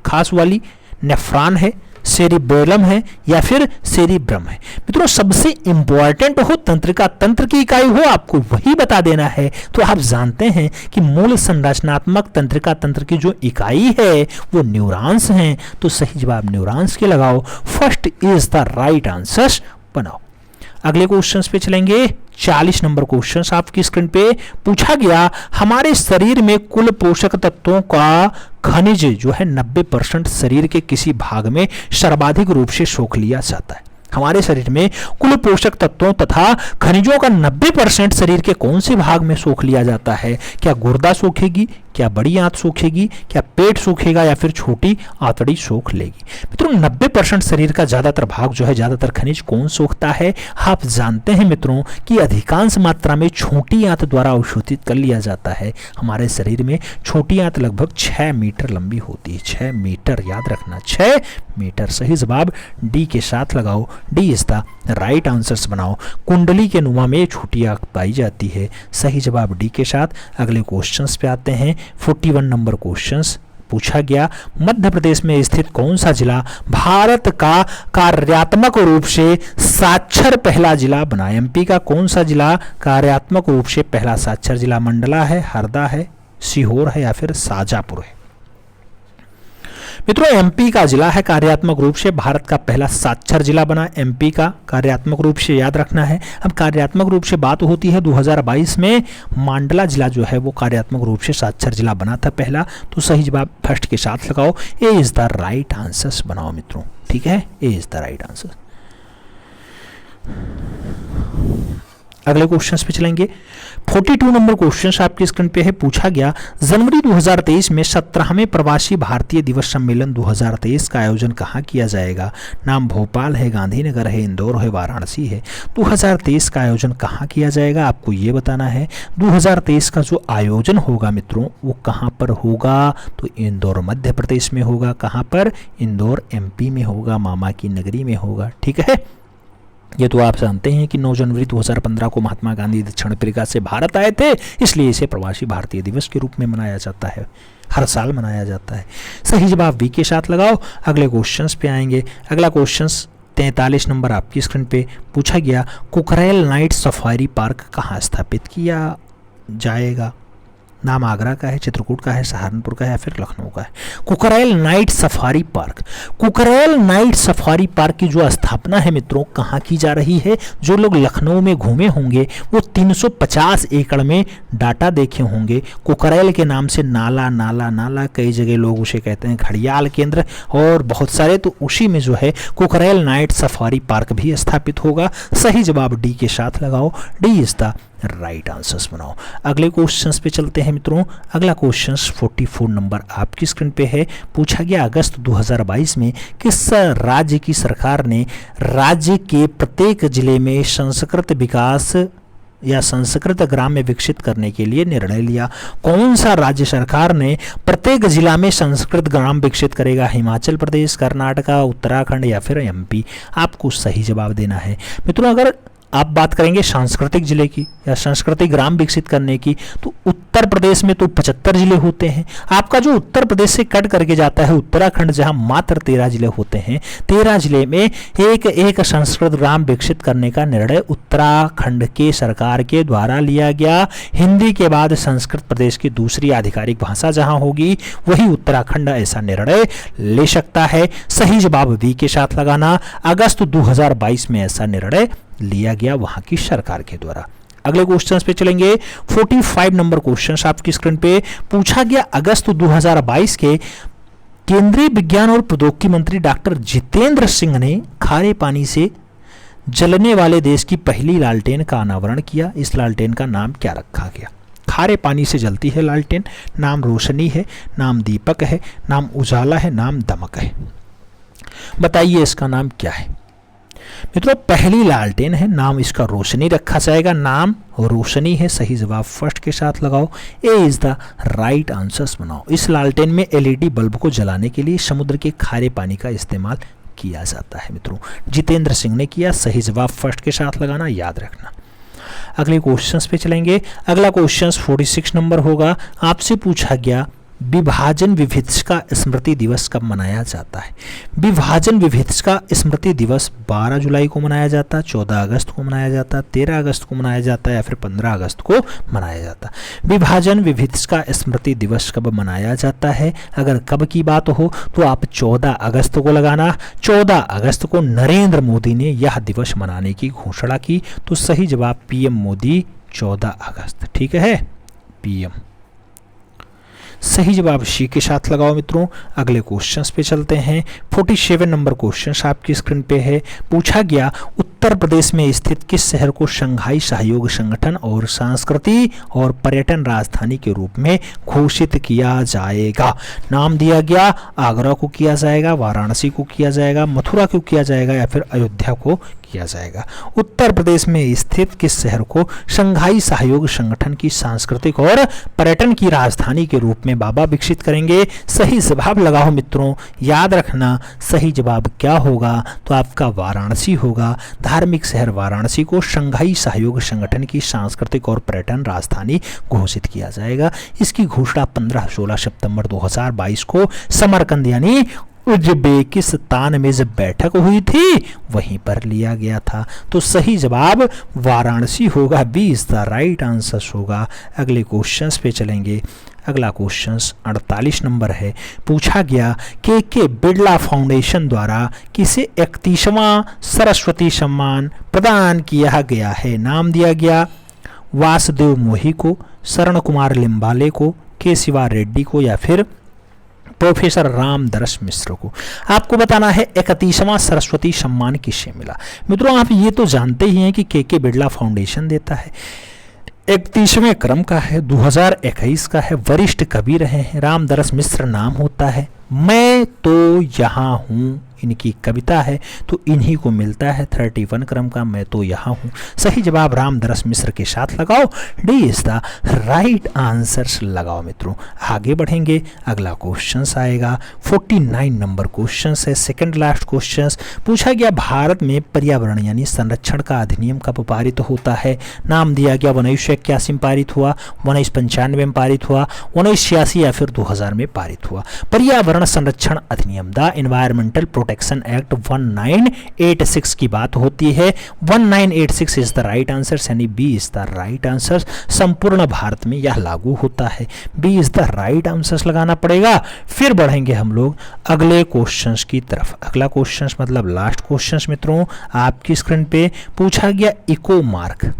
खास वाली, नेफ्रॉन है, सेरिबेलम है या फिर सेरिब्रम है। मित्रों सबसे इंपॉर्टेंट हो तंत्रिका तंत्र की इकाई हो आपको वही बता देना है। तो आप जानते हैं कि मूल संरचनात्मक तंत्रिका तंत्र की जो इकाई है वो न्यूरॉन्स हैं। तो सही जवाब न्यूरॉन्स के लगाओ, first is the right answer बनाओ। अगले क्वेश्चंस पे चलेंगे। 40 नंबर क्वेश्चंस आपकी स्क्रीन पे। पूछा गया हमारे शरीर में कुल पोषक तत्वों का खनिज जो है 90% शरीर के किसी भाग में सर्वाधिक रूप से सोख लिया जाता है। हमारे शरीर में कुल पोषक तत्वों तथा खनिजों का 90% शरीर के कौन से भाग में सोख लिया जाता है। क्या गुर्दा सोखेगी, क्या बड़ी आंत सोखेगी, क्या पेट सोखेगा या फिर छोटी आंतड़ी सोख लेगी। मित्रों 90% शरीर का ज्यादातर भाग जो है, ज्यादातर खनिज कौन सोखता है। आप जानते हैं मित्रों कि अधिकांश मात्रा में छोटी आंत द्वारा अवशोषित कर लिया जाता है। हमारे शरीर में छोटी आंत लगभग 6 मीटर लंबी होती है, 6 मीटर, याद रखना 6 मीटर। सही जवाब डी के साथ लगाओ, D is the right answers बनाओ। कुंडली के नुमा में छोटी आंत पाई जाती है। सही जवाब डी के साथ। अगले क्वेश्चंस पे आते हैं। 41 नंबर क्वेश्चंस। पूछा गया मध्य प्रदेश में स्थित कौन सा जिला भारत का कार्यात्मक रूप से साक्षर पहला जिला बना। एमपी का कौन सा जिला कार्यात्मक रूप से पहला साक्षर जिला। मंडला है, हरदा है, सीहोर है या फिर शाजापुर है। मित्रों एमपी का जिला है कार्यात्मक रूप से भारत का पहला साक्षर जिला बना। एमपी का कार्यात्मक रूप से याद रखना है। अब कार्यात्मक रूप से बात होती है 2022 में मंडला जिला जो है वो कार्यात्मक रूप से साक्षर जिला बना था पहला। तो सही जवाब फर्स्ट के साथ लगाओ, ए इज द राइट आंसर बनाओ मित्रों, ठीक है, ए इज द राइट आंसर। अगले क्वेश्चंस पे चलेंगे। 42 नंबर क्वेश्चन आपकी स्क्रीन पे है। पूछा गया जनवरी 2023 में 17वें प्रवासी भारतीय दिवस सम्मेलन 2023 का आयोजन कहाँ किया जाएगा। नाम भोपाल है, गांधीनगर है, इंदौर है, वाराणसी है। 2023 का आयोजन कहाँ किया जाएगा आपको ये बताना है। 2023 का जो आयोजन होगा मित्रों वो कहाँ पर होगा, तो इंदौर मध्य प्रदेश में होगा। कहाँ पर, इंदौर एमपी में होगा, मामा की नगरी में होगा, ठीक है। ये तो आप जानते हैं कि 9 जनवरी 2015 को महात्मा गांधी दक्षिण अफ्रीका से भारत आए थे, इसलिए इसे प्रवासी भारतीय दिवस के रूप में मनाया जाता है, हर साल मनाया जाता है। सही जवाब बी के साथ लगाओ। अगले क्वेश्चंस पे आएंगे। अगला क्वेश्चंस 43 नंबर आपकी स्क्रीन पे। पूछा गया कुकरेल नाइट सफारी पार्क कहाँ स्थापित किया जाएगा? नाम आगरा का है, चित्रकूट का है, सहारनपुर का है या फिर लखनऊ का है? Kukrail night safari park. Kukrail night safari park की जो स्थापना है मित्रों कहाँ की जा रही है? जो लोग लखनऊ में घूमे होंगे वो 350 एकड़ में डाटा देखे होंगे। कुकरेल के नाम से नाला नाला नाला, कई जगह लोग उसे कहते हैं घड़ियाल केंद्र और बहुत सारे, तो उसी में जो है कुकरेल नाइट सफारी पार्क भी स्थापित होगा। सही जवाब डी के साथ लगाओ, D is the right answers बनाओ। अगले क्वेश्चंस पे चलते हैं मित्रों। अगला क्वेश्चंस 44 नंबर आपकी स्क्रीन पे है। पूछा गया अगस्त 2022 में किस राज्य की सरकार ने राज्य के प्रत्येक जिले में संस्कृत विकास या संस्कृत ग्राम में विकसित करने के लिए निर्णय लिया? कौन सा राज्य सरकार ने प्रत्येक जिला में संस्कृत ग्राम विकसित करेगा? हिमाचल प्रदेश, कर्नाटका, उत्तराखंड या फिर एमपी? आपको सही जवाब देना है मित्रों। अगर आप बात करेंगे सांस्कृतिक जिले की या सांस्कृतिक ग्राम विकसित करने की, तो उत्तर प्रदेश में तो 75 जिले होते हैं। आपका जो उत्तर प्रदेश से कट करके जाता है उत्तराखंड, जहां मात्र 13 जिले होते हैं, 13 जिले में एक संस्कृत ग्राम विकसित करने का निर्णय उत्तराखंड के सरकार के द्वारा लिया गया। हिंदी के बाद संस्कृत प्रदेश की दूसरी आधिकारिक भाषा जहां होगी वही उत्तराखंड ऐसा निर्णय ले सकता है। सही जवाब बी के साथ लगाना। अगस्त 2022 में ऐसा निर्णय लिया गया वहां की सरकार के द्वारा। अगले क्वेश्चंस पे चलेंगे। 45 नंबर क्वेश्चंस आपकी स्क्रीन पे। पूछा गया अगस्त 2022 के केंद्रीय विज्ञान और प्रौद्योगिकी मंत्री डॉक्टर जितेंद्र सिंह ने खारे पानी से जलने वाले देश की पहली लालटेन का अनावरण किया। इस लालटेन का नाम क्या रखा गया? खारे पानी से जलती है लालटेन, नाम रोशनी है, नाम दीपक है, नाम उजाला है, नाम दमक है। बताइए इसका नाम क्या है मित्रों? पहली लालटेन है, नाम इसका रोशनी रखा जाएगा, नाम रोशनी है। सही जवाब फर्स्ट के साथ लगाओ, ए इज द राइट आंसर्स बनाओ। इस लालटेन में एलईडी बल्ब को जलाने के लिए समुद्र के खारे पानी का इस्तेमाल किया जाता है मित्रों। जितेंद्र सिंह ने किया। सही जवाब फर्स्ट के साथ लगाना, याद रखना। अगले क्वेश्चंस पे चलेंगे। अगला क्वेश्चंस 46 नंबर होगा। आपसे पूछा गया विभाजन विभीषका स्मृति दिवस कब मनाया जाता है? विभाजन विभीषका स्मृति दिवस 12 जुलाई को मनाया जाता है, 14 अगस्त को मनाया जाता है, 13 अगस्त को मनाया जाता है या फिर 15 अगस्त को मनाया जाता है? विभाजन विभीषका स्मृति दिवस कब मनाया जाता है? अगर कब की बात हो तो आप 14 अगस्त को लगाना। 14 अगस्त को नरेंद्र मोदी ने यह दिवस मनाने की घोषणा की। तो सही जवाब पीएम मोदी 14 अगस्त। ठीक है, पीएम। सही जवाब सी के साथ लगाओ मित्रों। अगले क्वेश्चंस पे चलते हैं। 47 नंबर क्वेश्चंस आपकी स्क्रीन पे है। पूछा गया उत्तर प्रदेश में स्थित किस शहर को शंघाई सहयोग संगठन और संस्कृति और पर्यटन राजधानी के रूप में घोषित किया जाएगा? नाम दिया गया, आगरा को किया जाएगा, वाराणसी को किया जाएगा, मथुरा को किया जाएगा या फिर अयोध्या को किया जाएगा? उत्तर प्रदेश में स्थित किस शहर को शंघाई सहयोग संगठन की सांस्कृतिक और पर्यटन की राजधानी के रूप में बाबा विकसित करेंगे? सही जवाब लगाओ मित्रों, याद रखना सही जवाब क्या होगा? तो आपका वाराणसी होगा। धार्मिक शहर वाराणसी को शंघाई सहयोग संगठन की सांस्कृतिक और पर्यटन राजधानी घोषित किया जाएगा। इसकी घोषणा 15-16 सितंबर 2022 को समरकंद यानी उज्बेकिस्तान में जब बैठक हुई थी वहीं पर लिया गया था। तो सही जवाब वाराणसी होगा, B is the right answer होगा। अगले क्वेश्चंस पे चलेंगे। अगला क्वेश्चंस 48 नंबर है। पूछा गया के बिरला फाउंडेशन द्वारा किसे 31वां सरस्वती सम्मान प्रदान किया गया है? नाम दिया गया वासुदेव मोही को, शरण कुमार लिम्बाले को, के शिवा रेड्डी को या फिर प्रोफेसर रामदरस मिश्र को। आपको बताना है 31वां सरस्वती सम्मान किसे मिला। मित्रों आप ये तो जानते ही हैं कि के बिरला फाउंडेशन देता है। 31वें क्रम का है, 2021 का है, वरिष्ठ कवि रहे हैं, रामदरस मिश्र नाम होता है। मैं तो यहाँ हूँ इनकी कविता है, तो इन्हीं को मिलता है 31 क्रम का मैं तो यहाँ हूँ। सही जवाब रामदरस मिश्र के साथ लगाओ, D is the right answers लगाओ मित्रों। आगे बढ़ेंगे। अगला क्वेश्चन आएगा 49 नंबर क्वेश्चन है, सेकंड लास्ट क्वेश्चन। पूछा गया भारत में पर्यावरण यानी संरक्षण का अधिनियम कब पारित होता है? नाम दिया गया 1981 में पारित हुआ, 1995 में पारित हुआ, 1986 या फिर 2000 में पारित हुआ। पर्यावरण पर्यावरण संरक्षण अधिनियम, द एनवायरमेंटल प्रोटेक्शन एक्ट 1986 की बात होती है। 1986 इज द राइट आंसर, यानी B is the right answer. संपूर्ण भारत में यह लागू होता है, B is the right answer लगाना पड़ेगा। फिर बढ़ेंगे हम लोग अगले क्वेश्चंस की तरफ। अगला क्वेश्चंस मतलब लास्ट क्वेश्चंस मित्रों, आपकी स्क्रीन पे पूछा गया इको मार्क।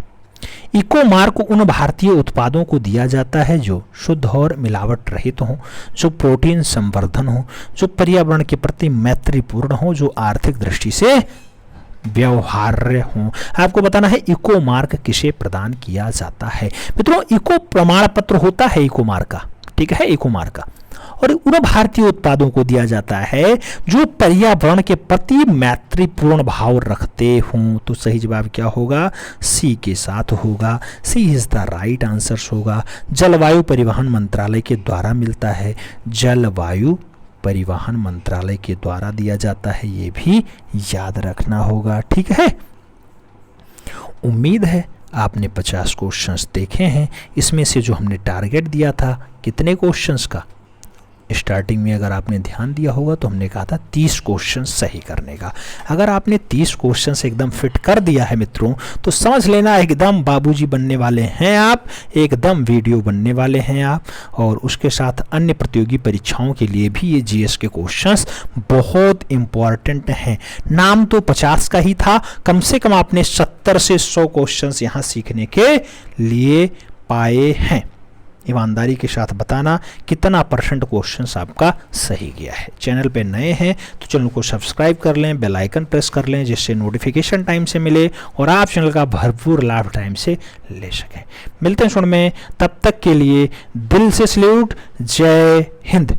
इको मार्क उन भारतीय उत्पादों को दिया जाता है जो शुद्ध और मिलावट रहित हों, जो प्रोटीन संवर्धन हो, जो पर्यावरण के प्रति मैत्रीपूर्ण हो, जो आर्थिक दृष्टि से व्यवहार्य हों। आपको बताना है इको मार्क किसे प्रदान किया जाता है। मित्रों इको प्रमाण पत्र होता है इको मार्क का, ठीक है, इको मार्क का, और उन भारतीय उत्पादों को दिया जाता है जो पर्यावरण के प्रति मैत्रीपूर्ण भाव रखते हों। तो सही जवाब क्या होगा, सी के साथ होगा, सी इज द राइट आंसर होगा। जलवायु परिवहन मंत्रालय के द्वारा मिलता है, जलवायु परिवहन मंत्रालय के द्वारा दिया जाता है, ये भी याद रखना होगा, ठीक है। उम्मीद है आपने 50 क्वेश्चंस देखे हैं। इसमें से जो हमने टारगेट दिया था कितने क्वेश्चंस का, स्टार्टिंग में अगर आपने ध्यान दिया होगा तो हमने कहा था 30 क्वेश्चन सही करने का। अगर आपने 30 क्वेश्चन एकदम फिट कर दिया है मित्रों तो समझ लेना एकदम बाबूजी बनने वाले हैं आप, एकदम वीडियो बनने वाले हैं आप। और उसके साथ अन्य प्रतियोगी परीक्षाओं के लिए भी ये जीएस के क्वेश्चंस बहुत इंपॉर्टेंट हैं। नाम तो 50 का ही था, कम से कम आपने 70 से 100 क्वेश्चंस यहाँ सीखने के लिए पाए हैं। ईमानदारी के साथ बताना कितना % क्वेश्चंस आपका सही गया है। चैनल पे नए हैं तो चैनल को सब्सक्राइब कर लें, बेल आइकन प्रेस कर लें जिससे नोटिफिकेशन टाइम से मिले और आप चैनल का भरपूर लाभ टाइम से ले सकें। मिलते हैं सुन में, तब तक के लिए दिल से सैल्यूट, जय हिंद।